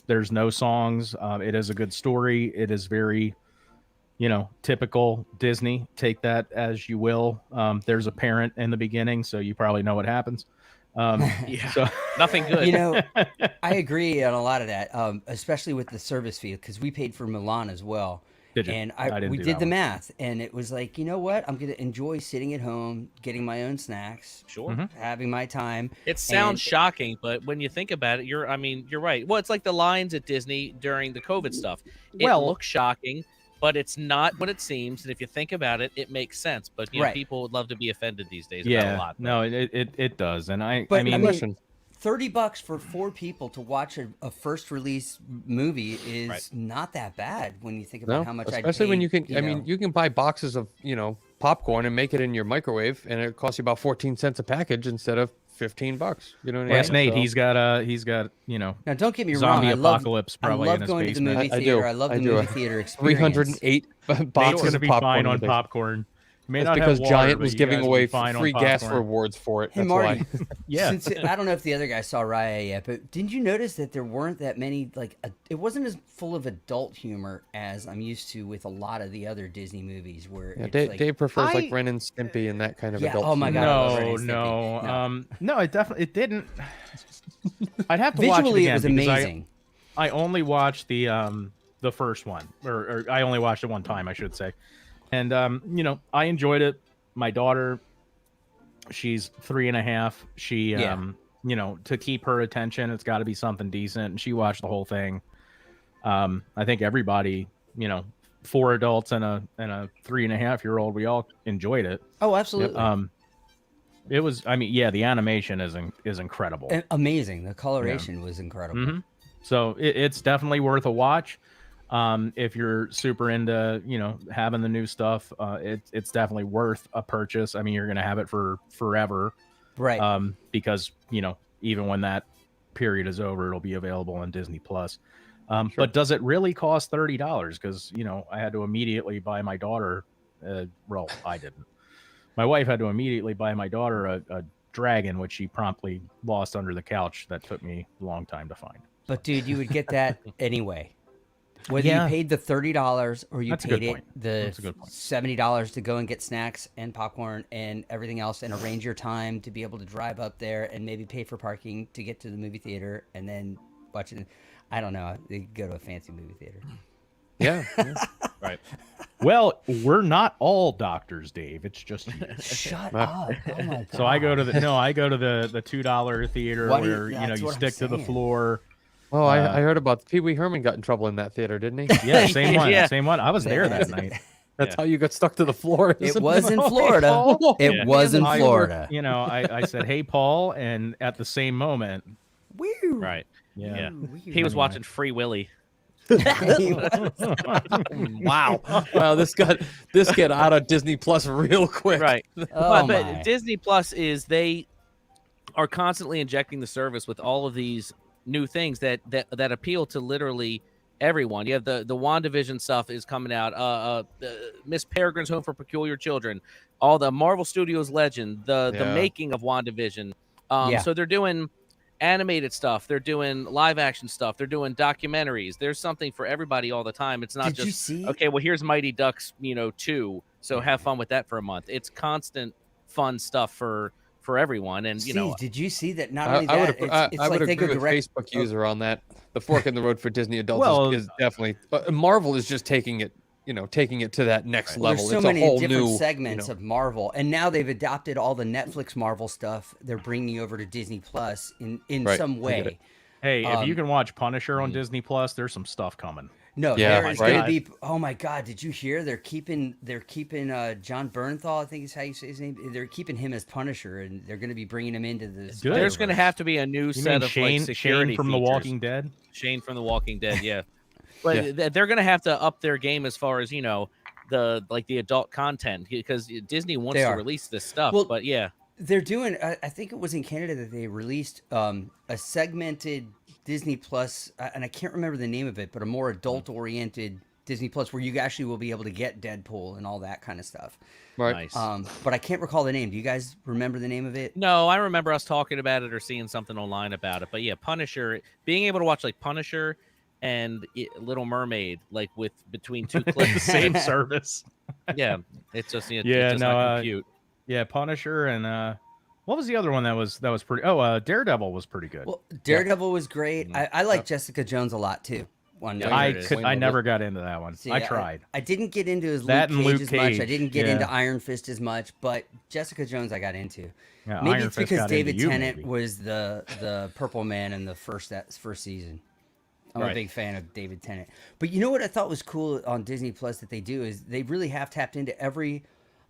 There's no songs. It is a good story. It is very typical Disney. Take that as you will. There's a parent in the beginning, so you probably know what happens. Yeah. So Nothing good. I agree on a lot of that, especially with the service fee because we paid for Mulan as well. Did you? And I didn't we do did that the one. math, and it was like, you know what? I'm gonna enjoy sitting at home, getting my own snacks, Sure. Mhm. having my time. It sounds And- shocking, but when you think about it, you're right. Well, it's like the lines at Disney during the COVID stuff. It Well- looks shocking, but it's not what it seems. And if you think about it, it makes sense. But you know, Right. people would love to be offended these days about a Yeah, lot. no, it does, and But I mean, Question. $30 for 4 people to watch a first release movie is Right. not that bad when you think about No, how much especially I'd when pay, you can. I mean, know. you can buy boxes of popcorn and make it in your microwave, and it costs you about 14 cents a package instead of $15. You know what I mean? ask Nate. So- He's got Now, don't get me zombie wrong. apocalypse I probably love in his going to the basement. movie I theater. do. I love I the do. movie theater experience. 308 Nate's boxes gonna of be popcorn. fine in the on basement. popcorn. You may That's not because have water, Giant but was you giving guys will away be fine on free gas popcorn. rewards for it. Hey, That's Marty. why. Yeah. I don't know if the other guy saw Raya yet, but didn't you notice that there weren't that many, it wasn't as full of adult humor as I'm used to with a lot of the other Disney movies where Yeah, it's Dave, like, Dave prefers like I- Ren and Stimpy and that kind of Yeah, adult. oh my humor. God, I love Ren No, and no, Stimpy. no, it didn't. I'd have to watch it visually again it was because amazing. I only watched the first one, or I only watched it one time, I should say, and I enjoyed it. My daughter, she's 3.5. She Yeah. to keep her attention, it's got to be something decent, and she watched the whole thing. I think everybody, 4 adults and a 3.5-year-old, we all enjoyed it. Oh, absolutely. It was, I mean, yeah, the animation is incredible. Amazing. The coloration was incredible. Mhm. So it's definitely worth a watch. If you're super into, having the new stuff, it's definitely worth a purchase. I mean, you're gonna have it for forever, Right. because even when that period is over, it'll be available on Disney Plus. But does it really cost $30? Because I had to immediately buy my daughter. Well, I didn't. My wife had to immediately buy my daughter a dragon, which she promptly lost under the couch. That took me a long time to find. But dude, you would get that anyway. Whether Yeah. you paid the $30 or you That's a paid good it point. the That's a good point. $70 to go and get snacks and popcorn and everything else and arrange your time to be able to drive up there and maybe pay for parking to get to the movie theater and then watch it. I don't know. They go to a fancy movie theater. Yeah. Right. Well, we're not all doctors, Dave. It's just you. Shut up. Oh my God. So I go to the $2 theater Why do you- where that's you what I'm stick to the saying. floor. Oh, I heard about Pee Wee Herman got in trouble in that theater, didn't he? Yeah, same one. Yeah. Same one. I was there that night. That's how you got stuck to the floor. It isn't was in Oh, Florida. Paul. It Yeah. was in I- Florida. I said, "Hey, Paul," and at the same moment, Woo. Right. yeah. He was watching Free Willy. Wow. Wow, this got out of Disney Plus real quick. Right. Oh but my. Disney Plus they are constantly injecting the service with all of these new things that appeal to literally everyone. You have the WandaVision stuff is coming out. Miss Peregrine's Home for Peculiar Children, all the Marvel Studios Legend, the Yeah. making of WandaVision. Yeah. So they're doing animated stuff, they're doing live action stuff, they're doing documentaries. There's something for everybody all the time. It's not Did just you see? okay, well, here's Mighty Ducks 2, so have fun with that for a month. It's constant fun stuff for everyone. And Steve, did you see that? Not I only that, would it's I would like they agree go with direct. Facebook user on that. The fork in the road for Disney adults Well, is definitely. Marvel is just taking it to that next Well, level. there's so it's many a whole different new segments of Marvel, and now they've adopted all the Netflix Marvel stuff. They're bringing over to Disney Plus in Right, some I get way. it. Hey, if you Um, can watch Punisher on Disney Plus, there's some stuff coming. No, Yeah, there is right. going to be. Oh my God! Did you hear? They're keeping John Bernthal. I think is how you say his name. They're keeping him as Punisher, and they're going to be bringing him into this. Good. there's going to have to be a new You set mean of Shane, like security Shane from The features. Walking Dead? Shane from The Walking Dead, yeah. But Yeah. they're going to have to up their game as far as the adult content, because Disney wants They to are. release this stuff. Well, but yeah, They're doing. I think it was in Canada that they released a segmented Disney Plus, and I can't remember the name of it, but a more adult-oriented Disney Plus, where you actually will be able to get Deadpool and all that kind of stuff. Right. nice. But I can't recall the name. Do you guys remember the name of it? No, I remember us talking about it or seeing something online about it. But yeah, Punisher, being able to watch like Punisher and Little Mermaid, like with between two clips, Same service. yeah, it's just Yeah, it's just no, not compute. Yeah, Punisher and what was the other one that was pretty? Oh, Daredevil was pretty good. Well, Daredevil was great. Mhm. I like Jessica Jones a lot too. One Yeah, note. I there it is. I never got into that one. See, I tried. I didn't get into his That Luke and Cage Luke as much. I Cage, didn't get yeah. into Iron Fist as much, but Jessica Jones I got into. Yeah, Maybe Iron it's Fist because got David into you, Tennant maybe. was the Purple Man in the first season. I'm a big fan of David Tennant. But you know what I thought was cool on Disney Plus that they do is they really have tapped into every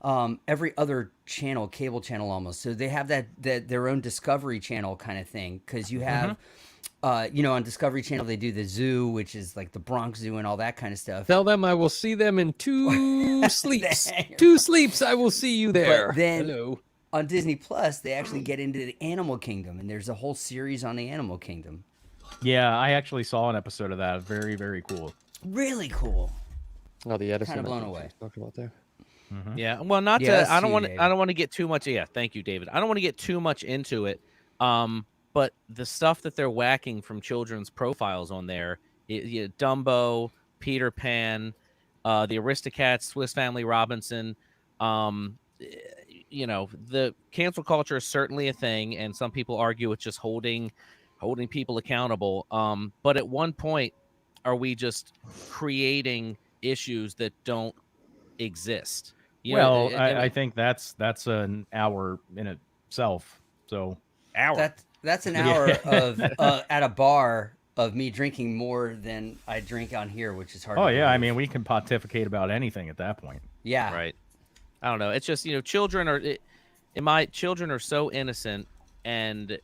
other channel, cable channel almost. So they have that their own Discovery Channel kind of thing, because you have. On Discovery Channel, they do the zoo, which is like the Bronx Zoo and all that kind of stuff. Tell them I will see them in 2 sleeps. 2 sleeps, I will see you there. But then Hello. on Disney Plus, they actually get into the Animal Kingdom, and there's a whole series on the Animal Kingdom. Yeah, I actually saw an episode of that. Very, very cool. Really cool. Oh, the Edison. Kind of blown away. Talking about there. Yeah. Well, not Yeah, to. I don't want to get too much. Yeah. Thank you, David. I don't want to get too much into it. But the stuff that they're whacking from children's profiles on there, Dumbo, Peter Pan, the Aristocats, Swiss Family Robinson, the cancel culture is certainly a thing, and some people argue it's just holding people accountable. But at one point, are we just creating issues that don't exist? I think that's an hour in itself. So That's an hour of at a bar of me drinking more than I drink on here, which is hard. Oh to yeah, I believe. mean we can pontificate about anything at that point. Yeah, Right. I don't know. It's just, children are so innocent, and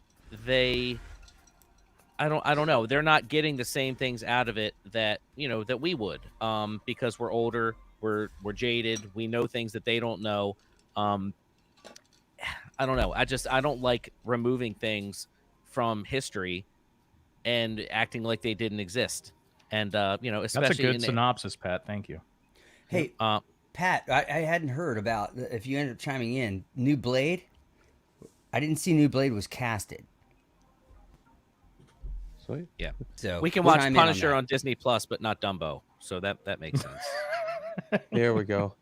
I don't know. They're not getting the same things out of it that we would, because we're older, we're jaded, we know things that they don't know. I don't know. I don't like removing things from history and acting like they didn't exist. And especially That's a good synopsis, Pat. Thank you. Hey, Pat, I hadn't heard about, if you end up chiming in, New Blade. I didn't see New Blade was casted. Sweet. Yeah. So we can watch chime in Punisher on that. Disney Plus, but not Dumbo. So that makes sense. There we go.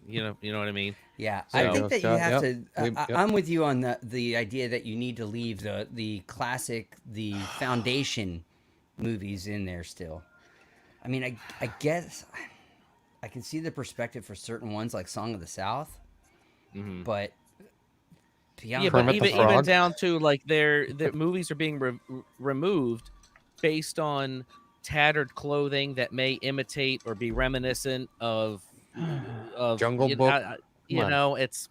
You know what I mean? Yeah, So- I think that you Scott, have yep. to. Yep. I'm with you on the idea that you need to leave the classic, the foundation movies in there still. I mean, I guess I can see the perspective for certain ones like Song of the South, but beyond Yeah, but Kermit the even Frog. down to like their movies are being removed based on tattered clothing that may imitate or be reminiscent of Jungle you- Book? I- Come on. it's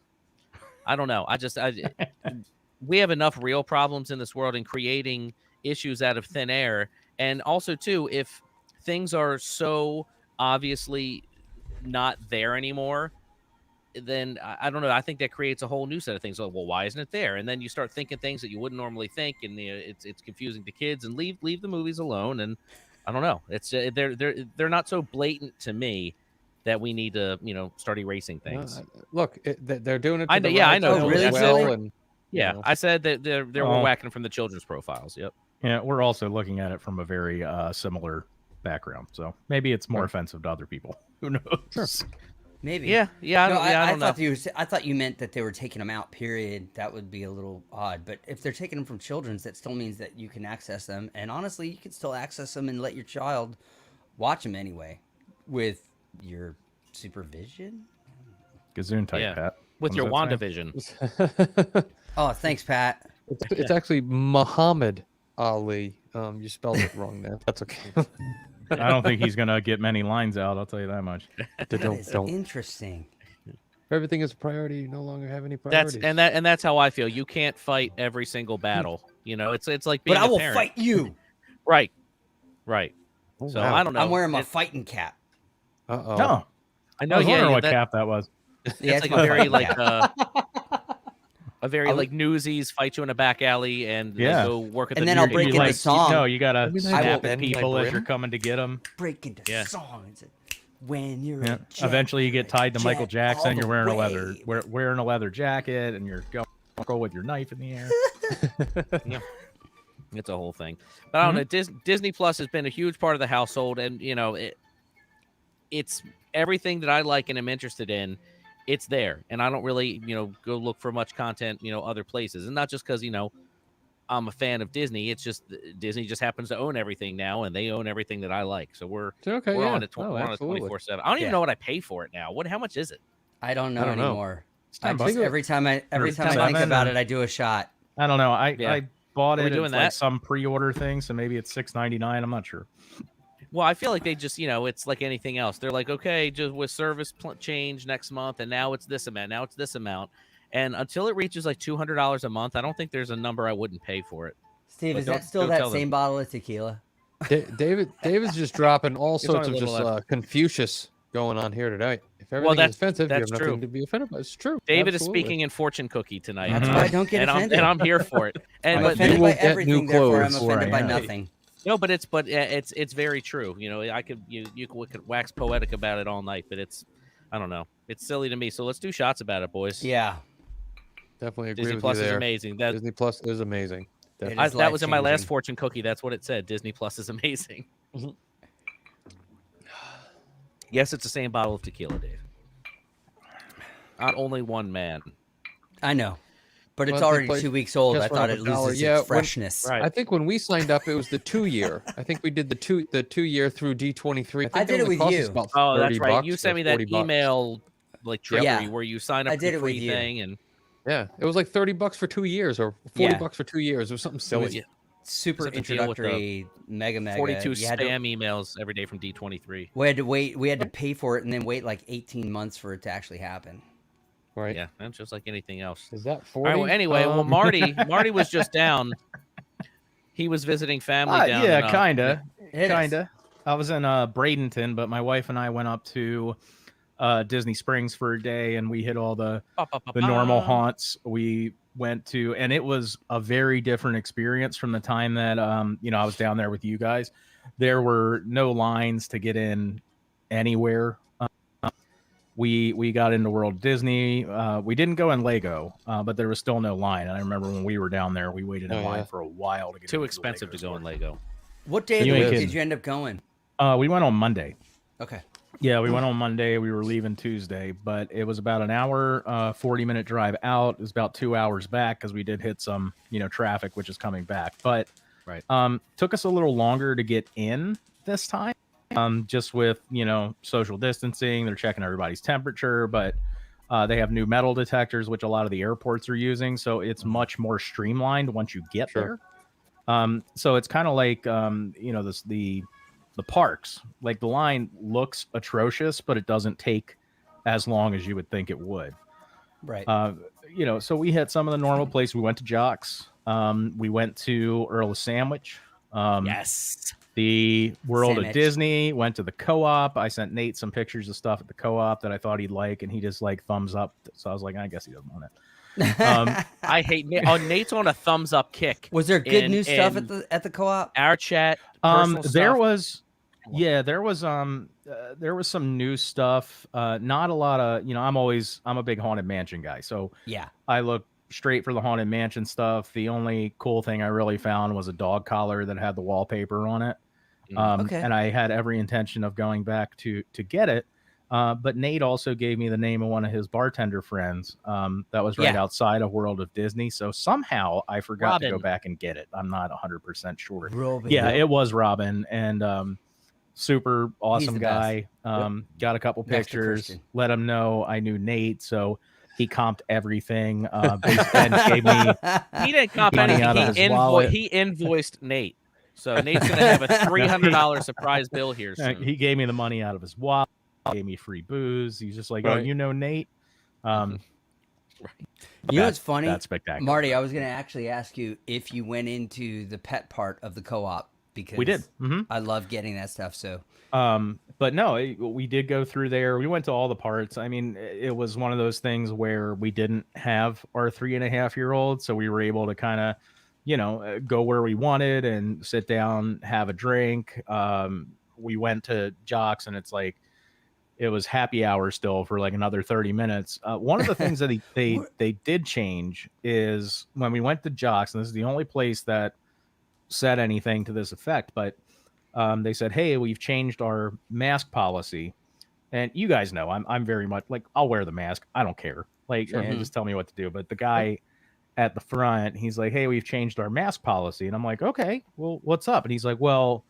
I don't know. We have enough real problems in this world, and creating issues out of thin air. And also too, if things are so obviously not there anymore, then I don't know. I think that creates a whole new set of things. Like, well, why isn't it there? And then you start thinking things that you wouldn't normally think, and it's confusing to kids. And leave the movies alone. And I don't know. It's they're not so blatant to me that we need to start erasing things. Look, they're doing it. To I know- the yeah, I rights know. as Oh, really? well, and, Yeah, I said that they're Oh. whacking from the children's profiles. Yep. Yeah, we're also looking at it from a very similar background, so maybe it's more offensive to other people. Who knows? maybe. Yeah. I don't know. I thought you meant that they were taking them out. Period. That would be a little odd. But if they're taking them from children's, that still means that you can access them. And honestly, you can still access them and let your child watch them anyway, with your supervision. Gazoon type, Yeah. Pat. With What your does that say? WandaVision. Oh, thanks, Pat. it's actually Muhammad Ali. You spelled it wrong there. That's okay. I don't think he's gonna get many lines out. I'll tell you that much. That is don't. interesting. If everything is a priority, you no longer have any priorities. That's how I feel. You can't fight every single battle. It's like being But I a will parent. fight you. Right. Oh, So wow. I don't know. I'm wearing my fighting cap. Uh-oh. No, I I know. was Yeah, wondering what that- cap that was. Yeah, it's it's like my a very fighting like cap. a very I like Newsies fight you in a back alley and they Yeah. go work at And the then I'll beauty break You into bar. like, song. No, you gotta I mean, I snap will at bend my people as brim. you're coming to get them. Break into Yeah. song. It's when you're Yeah. a jet, Eventually, you get tied to Michael jet all Jackson. the You're wearing a way. wearing a leather jacket, and you're going with your knife in the air. It's a whole thing. But I don't know. Disney Plus has been a huge part of the household, and it's everything that I like and am interested in. It's there, and I don't really go look for much content other places, and not just because I'm a fan of Disney. It's just Disney just happens to own everything now, and they own everything that I like. So we're Okay, we're yeah. on it. Oh, We're on it absolutely. 24/7. I don't even Yeah. know what I pay for it now. How much is it? I don't know I don't know. anymore. It's I $10. just, every time I think $7 about or- it, I do a shot. I don't know. I Yeah. I bought Are we it. doing It's that? like some pre-order thing, so maybe it's $6.99. I'm not sure. Well, I feel like they just, it's like anything else. They're like, okay, just with service change next month, and now it's this amount. Now it's this amount, and until it reaches like $200 a month, I don't think there's a number I wouldn't pay for it. Steve, But is that don't- still don't that tell them. same bottle of tequila? David's just dropping all sorts only of a little just left. Confucius going on here tonight. If everything Well, is offensive, you that's have nothing true. to be offended by. It's true. David Absolutely. is speaking in fortune cookie tonight. That's Mhm. why I don't get and offended. I'm here for it. And I'm but offended you by will get new everything, therefore I'm clothes. offended by Right, yeah. nothing. no, but it's very true. I could you could wax poetic about it all night, but I don't know. It's silly to me. So let's do shots about it, boys. Yeah. Definitely agree Disney with Plus you is there. amazing. That Disney Plus is amazing. It Definitely. is that was in my last life-changing. fortune cookie. That's what it said. Disney Plus is amazing. Yes, it's the same bottle of tequila, Dave. Not only one man. I know. But it's Well, they already play- 2 weeks old. I just went thought up it a dollar. loses Yeah, its freshness. Right. I think when we signed up, it was the 2-year. I think we did the 2-year through D23. I did it with you. About Oh, that's 30 right. bucks You or sent me that 40 bucks. email like trickery Yeah. where you sign up I for did the it with free you. thing and Yeah, it was like 30 bucks for 2 years or 40 Yeah. bucks for 2 years. It was something silly. yeah, Super Just have to deal with the introductory, mega. 42 You had to- spam emails every day from D23. We had to wait. We had to pay for it and then wait like 18 months for it to actually happen. Right? Yeah, that's just like anything else. Is that All 40? right, well, anyway, Marty was just down. He was visiting family down. Yeah, in, kinda. It is. Kinda. I was in Bradenton, but my wife and I went up to Disney Springs for a day, and we hit all the normal haunts. We went to, and it was a very different experience from the time that I was down there with you guys. There were no lines to get in anywhere. We got into World Disney. We didn't go in Lego, but there was still no line. And I remember when we were down there, we waited in Oh, line yeah. for a while to get Too into the expensive Lego to go in store. Lego. What day of You the ain't week kidding. did you end up going? We went on Monday. Okay. Yeah, we went on Monday. We were leaving Tuesday, but it was about an hour, 40-minute drive out. It was about 2 hours back because we did hit some, traffic, which is coming back. But Right. Took us a little longer to get in this time, just with social distancing. They're checking everybody's temperature, but they have new metal detectors, which a lot of the airports are using. So it's much more streamlined once you get Sure. there. So it's kind of like the parks. Like the line looks atrocious, but it doesn't take as long as you would think it would. Right. So we hit some of the normal places. We went to Jock's. We went to Earl of Sandwich. Yes. The World Sandwich. of Disney. Went to the Co-op. I sent Nate some pictures of stuff at the Co-op that I thought he'd like, and he just like thumbs up. So I was like, I guess he doesn't want it. I hate Nate. Oh, Nate's on a thumbs up kick. Was there good in- new stuff in at the co-op? Our chat. Personal There stuff. there was some new stuff. Not a lot of, I'm a big Haunted Mansion guy, so Yeah. I look straight for the Haunted Mansion stuff. The only cool thing I really found was a dog collar that had the wallpaper on it. Okay. And I had every intention of going back to get it. But Nate also gave me the name of one of his bartender friends that was right Yeah. outside of World of Disney. So somehow I forgot to go Robin. back and get it. I'm not 100% sure. Robin. Yeah, it was Robin, and super awesome the guy. Got a couple Next to pictures. Christian. Let him know I knew Nate, so he comped everything. And gave me He didn't comp Money anything. out of his wallet. He invoiced Nate. So Nate's gonna have a $300 surprise bill here soon. he gave me the money out of his wallet. Gave me free booze. He's just like, oh, Right. you know Nate. You know what's funny? That's spectacular. Marty, I was going to actually ask you if you went into the pet part of the co-op because We did. I love getting that stuff. So But no, we did go through there. We went to all the parts. I mean, it was one of those things where we didn't have our 3.5-year-old, so we were able to kind of, go where we wanted and sit down, have a drink. We went to Jock's, and it's like it was happy hour still for like another 30 minutes. One of the things that they did change is when we went to Jock's, and this is the only place that said anything to this effect, but they said, hey, we've changed our mask policy. And you guys know I'm very much like, I'll wear the mask. I don't care. Like, Sure. and just tell me what to do. But the guy at the front, he's like, hey, we've changed our mask policy. And I'm like, okay, well, what's up? And he's like, well,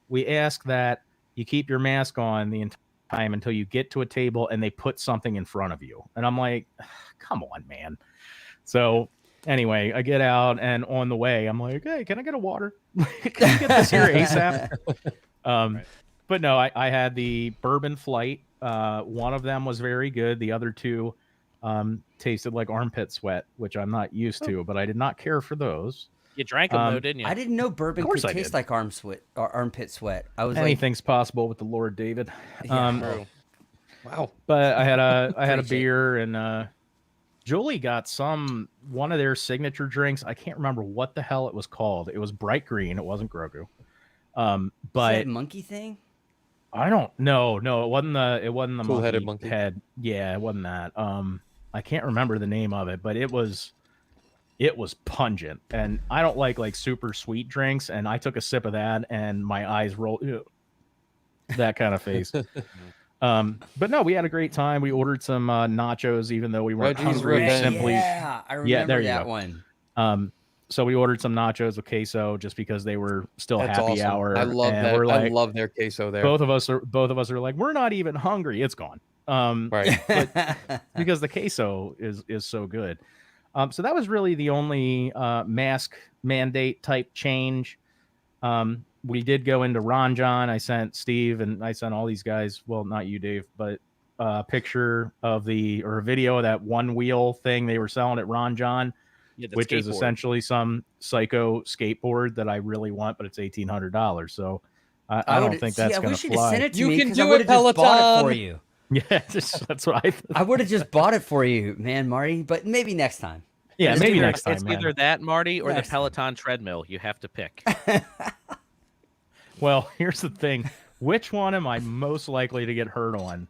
we ask that you keep your mask on the entire time until you get to a table and they put something in front of you. And I'm like, come on, man. So Anyway, I get out, and on the way, I'm like, "Hey, can I get a water? Can you get this here ASAP?" Right. But no, I had the bourbon flight. One of them was very good. The other two tasted like armpit sweat, which I'm not used to, but I did not care for those. You drank them though, didn't you? I didn't know bourbon course could I taste did. like armpit sweat. I was Anything's possible with the Lord, David. Yeah. True. Wow. But I had a Preach it. beer, and Julie got one of their signature drinks. I can't remember what the hell it was called. It was bright green. It wasn't Grogu. Is But that monkey thing? I don't know. No, it wasn't the Cool-headed monkey. head. Yeah, it wasn't that. I can't remember the name of it, but it was pungent, and I don't like super sweet drinks. And I took a sip of that, and my eyes rolled. Ew, that kind of face. But no, we had a great time. We ordered some nachos, even though we weren't Reggie's hungry. Revenge. Simply, Yeah, I remember there you that go. one. So we ordered some nachos with queso just because they were still That's happy awesome. hour. I love and that. We're I like, love their queso there. both of us are like, we're not even hungry. It's gone. Right. Because the queso is so good. So that was really the only mask mandate type change. We did go into Ron John. I sent Steve and I sent all these guys. Well, not you, Dave, but a picture of a video of that one wheel thing they were selling at Ron John, Yeah, the which is skateboard. essentially some psycho skateboard that I really want, but it's $1,800. So I don't would've- think see, that's I going wish to you'd have fly. sent it to You me can 'cause do I it, would have just bought it for Peloton. you. Yeah, that's what I. I would have just bought it for you, man, Marty. But maybe next time. Yeah, It's maybe either- next time, It's man. either that, Marty, or Next the time. Peloton treadmill. You have to pick. Well, here's the thing. Which one am I most likely to get hurt on?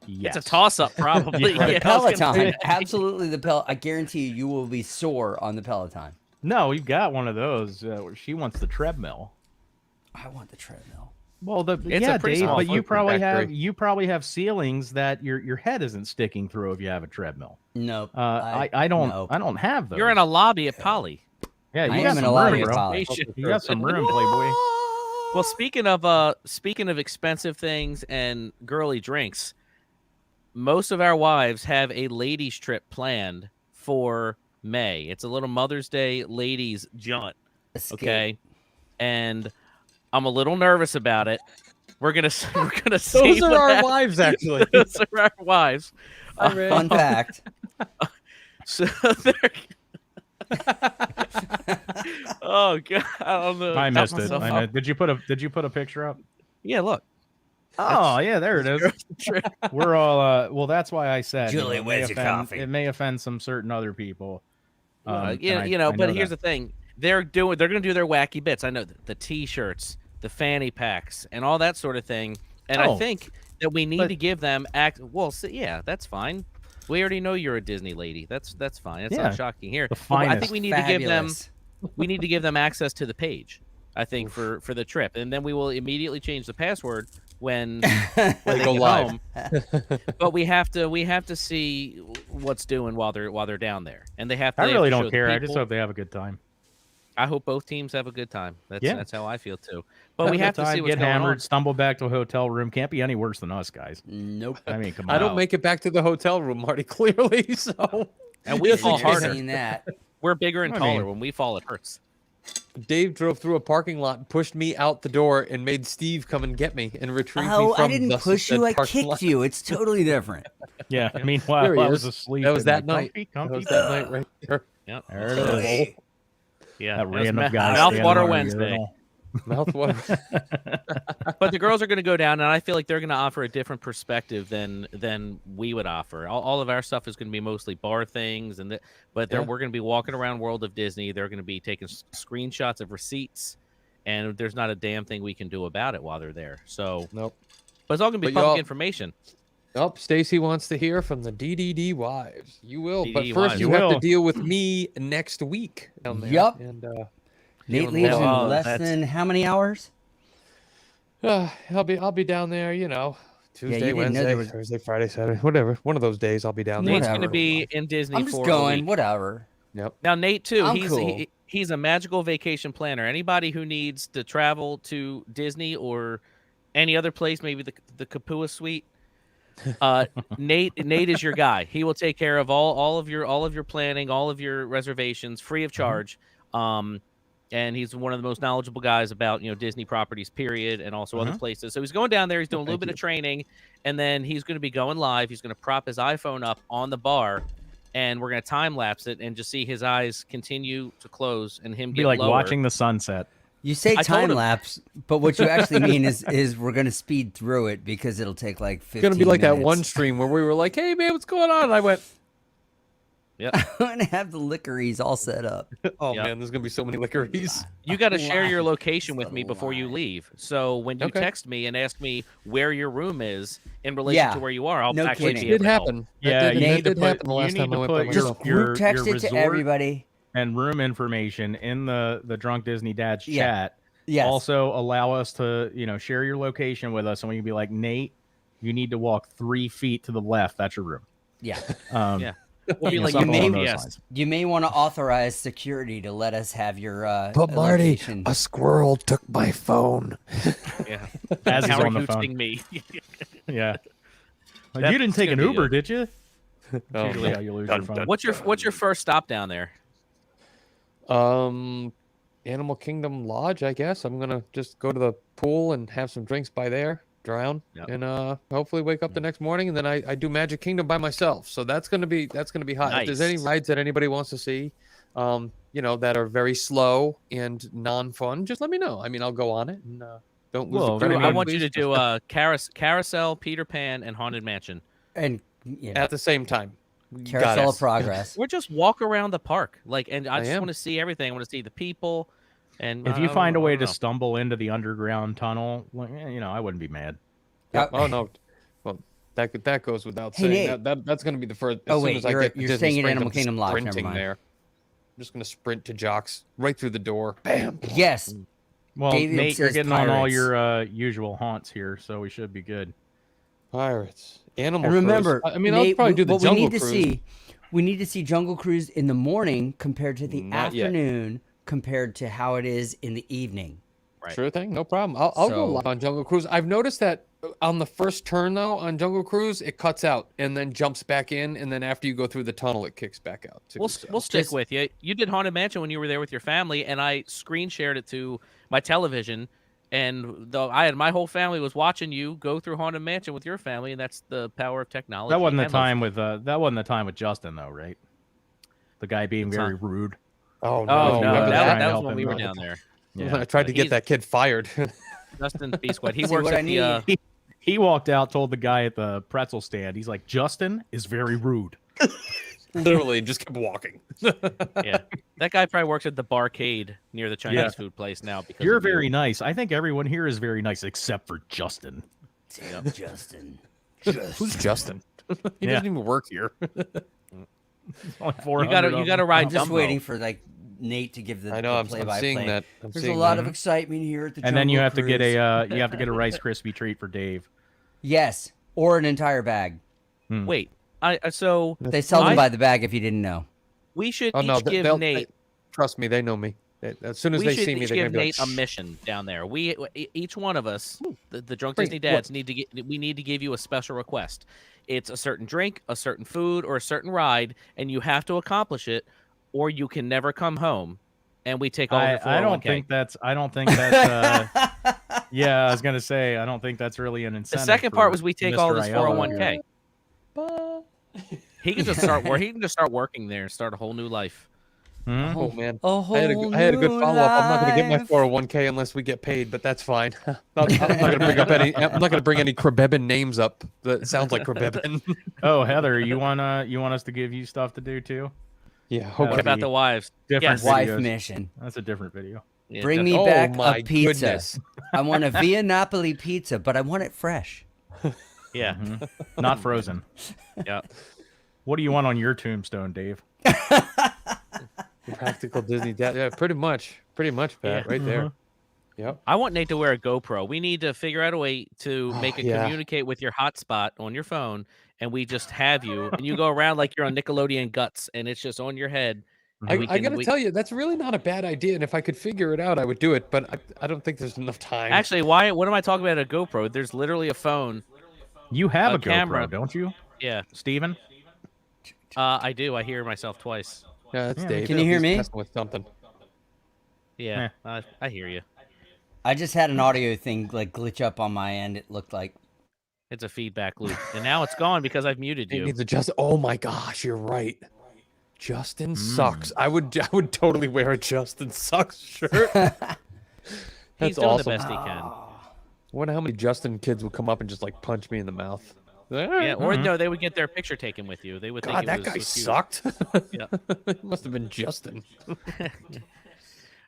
Yes. It's a toss-up, probably. Yeah. Yeah, The I was gonna Peloton, say. absolutely the Peloton. I guarantee you will be sore on the Peloton. No, we've got one of those. She wants the treadmill. I want the treadmill. Well, It's a pretty Dave, small but you footprint probably have ceilings that your head isn't sticking through if you have a treadmill. Nope. I don't nope. I don't have those. You're in a lobby at Poly. yeah. I You am got in a some lobby room, at bro. Poly. You got some room, Playboy. Well, speaking of expensive things and girly drinks, most of our wives have a ladies trip planned for May. It's a little Mother's Day ladies jaunt, Escape. okay? And I'm a little nervous about it. We're gonna see. Those what are our happens. wives, actually. Those are our wives. Fun fact. So they're. Oh god, I don't know. I Got missed it. myself I up. missed. Did you put a picture up? Yeah, look. Oh, yeah, there it is. We're all well, that's why I said Julie, it may where's your coffee? It may offend some certain other people. Yeah, and I but know here's that. the thing: they're going to do their wacky bits. I know the T-shirts, the fanny packs, and all that sort of thing. And I Oh, think that we need but- to give them yeah, that's fine. We already know you're a Disney lady. That's fine. It's Yeah, not shocking here. the But I finest. think we need to give them Fabulous. we need to give them access to the page. I think for the trip, and then we will immediately change the password when They go get live. home. But we have to see what's doing while they're down there, and they have to. I they have really to show don't the care. I just people. hope they have a good time. I hope both teams have a good time. Yeah. That's how I feel too. But we have to see what's get going hammered, on. stumble back to a hotel room. Can't be any worse than us, guys. Nope. I mean, come on. I don't make it back to the hotel room, Marty, clearly. So And we Yes, fall you I've harder. seen that. We're bigger and I taller. mean- When we fall, it hurts. Dave drove through a parking lot and pushed me out the door and made Steve come and get me and retrieve me Oh, from I didn't the push said you. I parking kicked lot. you. It's totally different. Yeah, meanwhile, There he I was is. asleep. That was and that like, night. comfy, That comfy. was that night right there. Yep. There it is. Yeah. That it was random guy. Mouth standing Water on a Wednesday. urinal. Mouthwash. But the girls are going to go down, and I feel like they're going to offer a different perspective than we would offer. All of our stuff is going to be mostly bar things, but Yeah. we're going to be walking around World of Disney. They're going to be taking screenshots of receipts, and there's not a damn thing we can do about it while they're there. So, Nope. but it's all going to be But public y'all- information. Oh, Stacy wants to hear from the DDD wives. You will, but DDD first wives. you You have to will. deal with me next week. down there. Yup. And Nate Feeling leaves in well. less That's- than how many hours? I'll be down there. You know, Tuesday, didn't know Wednesday, there was- Thursday, Friday, Saturday, whatever. One of those days I'll be down there. Nate's going to Whatever. be in Disney I'm just for a going. week. Whatever. Yep. Now, Nate, too, I'm he's cool. he's a magical vacation planner. Anybody who needs to travel to Disney or any other place, maybe the Kapua Suite, Nate is your guy. He will take care of all of your planning, all of your reservations, free of charge. And he's one of the most knowledgeable guys about Disney properties, period, and also other places. So he's going down there. He's doing a little bit of training, and then he's going to be going live. He's going to prop his iPhone up on the bar, and we're going to time lapse it and just see his eyes continue to close and him It'd get be like lower. watching the sunset. You say I told time him- lapse, but what you actually mean is we're gonna speed through it because it'll take like 15 It's gonna be like minutes. that one stream where we were like, "Hey man, what's going on?" And I went, Yep. I'm gonna have the lickeries all set up. "Oh Yep. man, there's gonna be so many lickeries." You got to share your Lies. location with It's me a before you lie. leave. So when you Okay. text me and ask me where your room is in relation Yeah. to where you are, I'll No actually kidding. be It able did to help. happen. Yeah, that you did, need that to did put- happen the you last need time to I went put by your- myself. Just group text it to resort everybody. And room information in the Drunk Disney Dad's Yeah. chat. Yes. Also allow us to, share your location with us, and we can be like, Nate, you need to walk 3 feet to the left. That's your room. Yeah. Yeah. We'll be You like, may- something along those yes. lines. You may want to authorize security to let us have your But Marty, location. a squirrel took my phone. Yeah. As he's Howard on the Hooching phone. me. Yeah. Like, That's you didn't take an gonna be Uber, it. did you? Oh, Usually no. how you lose your phone. What's your first stop down there? Animal Kingdom Lodge, I guess. I'm gonna just go to the pool and have some drinks by there, drown, Yep. and hopefully wake up the next morning, and then I do Magic Kingdom by myself. So that's gonna be hot. If there's any Nice. rides that anybody wants to see, that are very slow and non-fun, just let me know. I mean, I'll go on it and don't lose Well, the credit I card, want you to please. do Carousel, Peter Pan, and Haunted Mansion. and at the same time. Got carousel it. of progress. Or just walk around the park, and I I just am. want to see everything. I want to see the people, and If I you don't- find a I way don't to know. stumble into the underground tunnel, I wouldn't be mad. Yep. Oh no. Well, that goes without Hey, saying. Nate. That's going to be the first. Oh, as soon wait, as I you're- get to you're Disney staying in Springs, Animal I'm Kingdom Lodge, never sprinting mind. there. I'm just going to sprint to Jocks right through the door. Bam. Yes. Well, David Nate, you're says getting on all pirates. your usual haunts here, so we should be good. Pirates. Animal. And remember, Cruise. I mean, Nate, I'll probably do the what we Jungle need to Cruise. see, we need to see Jungle Cruise in the morning compared to the Not yet. afternoon compared to how it is in the evening. Right. Sure thing, no problem. I'll go So- live on Jungle Cruise. I've noticed that on the first turn though on Jungle Cruise, it cuts out and then jumps back in, and then after you go through the tunnel, it kicks back out. Too, We'll so. we'll stick Just- with you. You did Haunted Mansion when you were there with your family, and I screen shared it to my television. And my whole family was watching you go through Haunted Mansion with your family, and that's the power of technology. That wasn't the and time with Justin though, right? The guy being What's very that? rude. Oh no, Oh you no, were trying to that was help when him we were out. down there. Yeah. I tried to get He's- that kid fired. Justin B Squad. He See, works what at I the. need- He walked out, told the guy at the pretzel stand, he's like, Justin is very rude. Literally, just kept walking. Yeah, that guy probably works at the barcade near the Chinese Yeah. food place now. Because You're of you. very nice. I think everyone here is very nice except for Justin. Damn, Justin. Who's Justin? He Yeah. doesn't even work here. Only You 400 gotta of you gotta them. ride I'm just Dumbo. waiting for like Nate to give the I know. I'm play-by-play. seeing that. I'm There's a seeing lot that. of excitement here at the And then you Jungle have to get Cruise. a you have to get a Rice Krispie treat for Dave. Yes, or an entire bag. Wait, so They sell them I- by the bag if you didn't know. we should Oh no, each give they'll- Nate. Trust me, they know me. As soon as We they should see me, each they're gonna give be like, Nate a "Shh." mission down there. Each one of us, the drunk Great, Disney what? dads, need to give you a special request. It's a certain drink, a certain food, or a certain ride, and you have to accomplish it, or you can never come home. And we take all your 401k. I don't think that's yeah, I was gonna say I don't think that's really an The incentive. second for part was we take all Mr. of his Aiello. 401k. He can just start he can just start working there and start a whole new life. Hmm? Oh man, A I had a good whole follow up. I'm not going to get my life. 401k unless we get paid, but that's fine. I'm not going to bring up any. I'm not going to bring any Krebebin names up. That sounds like Krebebin. Oh, Heather, you want us to give you stuff to do too? Yeah. What What Okay. about the wives? Different Yes. Wife videos. mission. That's a different video. Yeah, Bring me Oh back my a pizza. goodness. I want a Via Napoli pizza, but I want it fresh. Yeah, Mhm. Not frozen. yeah. What do you want on your tombstone, Dave? Practical Disney dad. Yeah, pretty much, Pat, Yeah. right there. Yep. I want Nate to wear a GoPro. We need to figure out a way to make it yeah. communicate with your hotspot on your phone, and we just have you, and you go around like you're on Nickelodeon Guts, and it's just on your head. I We got can- to we- tell you, that's really not a bad idea. And if I could figure it out, I would do it. But I don't think there's enough time. Actually, what am I talking about? A GoPro? There's literally a phone You have a camera. GoPro, don't you, Yeah, Steven? I do. I hear myself twice. Yeah, that's Yeah, Dave. Can you hear He's me? messing with something. Yeah, I hear you. I just had an audio thing like glitch up on my end. It looked like. It's a feedback loop, and now it's gone because I've muted It you. needs adjust. Oh my gosh, you're right. Justin Mm. sucks. I would totally wear a Justin sucks shirt. He's That's doing awesome. the best he can. I wonder how many Justin kids would come up and just like punch me in the mouth. Yeah, or no, they would get their picture taken with you. They would God, think that it guy was cute. sucked. Yeah. It must have been Justin.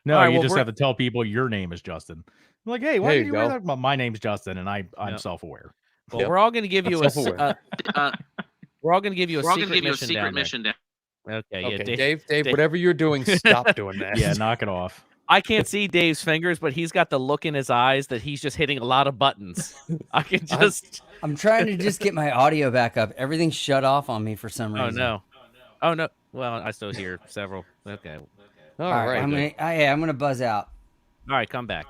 No, All right, you well, just we're- have to tell people your name is Justin. Like, hey, why There did you you wear go. that? Well, my name's Justin, and I'm Yep. self-aware. Well, Yep. we're all going to give you a Self-aware. we're all going to give you a secret mission down there. Okay, yeah, Okay, Dave. Dave, whatever you're doing, stop doing that. Yeah, knock it off. I can't see Dave's fingers, but he's got the look in his eyes that he's just hitting a lot of buttons. I can just. I'm trying to just get my audio back up. Everything's shut off on me for some reason. Oh no. Well, I still hear several. Okay. All All right. right, I'm gonna buzz out. All right, come back.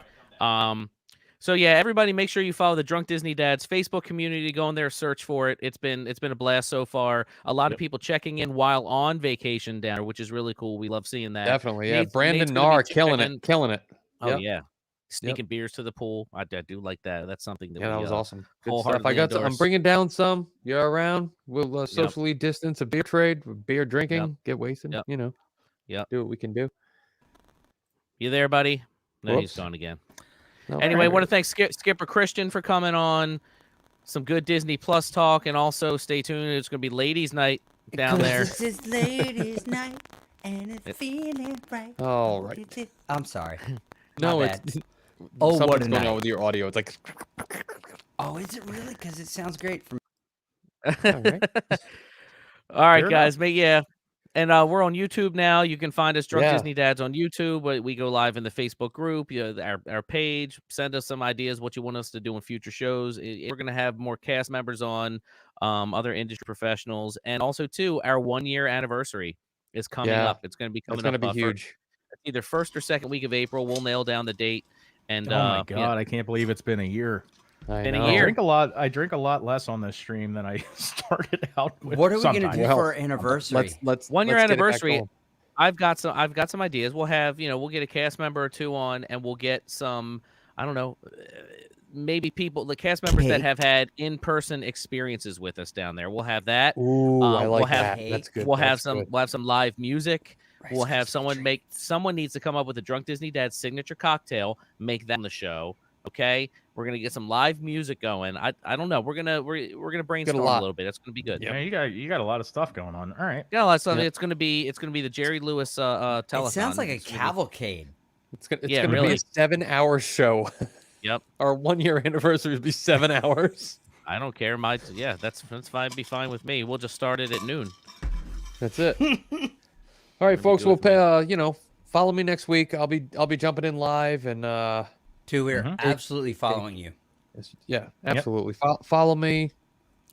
So yeah, everybody, make sure you follow the Drunk Disney Dads Facebook community. Go in there, search for it. It's been a blast so far. A lot of people checking in while on vacation down there, which is really cool. We love seeing that. Definitely, yeah. Nate's Brandon gonna be Nar killing checking- it, killing it. Oh Yep. yeah, sneaking beers to the pool. I do like that. That's something that Yeah, that we, was awesome. Good stuff. wholeheartedly I got. I'm endorse. bringing down some. You're around. We'll socially distance a beer trade, beer drinking, Yep. get wasted. Yep. You know. Yep. Do what we can do. You there, buddy? No, he's Whoops. gone again. No, Anyway, I all want to thank Skipper Christian for coming on. Some good Disney Plus talk, and also stay tuned. It's going to be ladies' night down there. This is ladies' night, and it's feeling right. All right. I'm sorry. No, My it's. bad. Oh, something's what a going night. on with your audio. It's like. Oh, is it really? Because it sounds great for me. All right. All right, Fair guys. But yeah. And we're on YouTube now. You can find us Drunk Yeah. Disney Dads on YouTube. But we go live in the Facebook group, our page. Send us some ideas what you want us to do in future shows. We're going to have more cast members on, other industry professionals. And also, too, our 1-year anniversary is coming Yeah. up. It's going to be coming That's going up. to be huge. Either first or second week of April. We'll nail down the date. And Oh my yeah. god, I can't believe it's been a year. I in a know. I year. drink a lot less on this stream than I started out with. What are we going to sometimes. do Well, for our anniversary? Let's 1-year let's get it back anniversary. going. I've got some ideas. We'll have, we'll get a cast member or two on, and we'll get some, I don't know, maybe the cast members that Cake. have had in-person experiences with us down there. We'll have that. Ooh, I we'll like have- that. That's good. We'll have That's some live music. We'll Rice have Krispie someone needs to come up with a Drunk Disney Dad signature cocktail, make that on the show. Okay, we're gonna get some live music going. I don't know. We're gonna brainstorm a lot. little bit. It's gonna be good. Yeah, you got a lot of stuff going on. All right. Yeah, that's something. Yep. It's gonna be the Jerry Lewis telethon. It sounds like a It's gonna be- cavalcade. It's gonna Yeah, be really. a 7-hour show. Yep. Our 1-year anniversary would be 7 hours. I don't care. That's fine. Be fine with me. We'll just start it at noon. That's it. All right, folks. good We'll with pay. Follow me next week. I'll be jumping in live and We're Mhm. absolutely following you. yeah, absolutely. Follow me.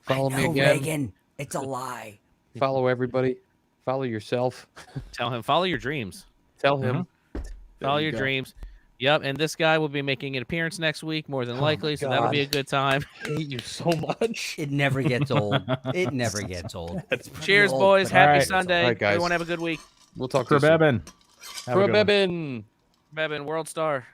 Follow I me know, again. Reagan. It's a lie. Follow everybody. Follow yourself. Tell him, follow your dreams. Tell him. There Follow you your go. dreams. Yep. And this guy will be making an appearance next week, more than Oh my likely. So that'll be a God. good time. I hate you so much. It never gets old. It never gets old. It's pretty Cheers, old, boys. but Happy All right. Sunday. All right, guys. Everyone have a good week. We'll talk to you soon. Bebin. Have a good one. Bebin. Bebin, World Star.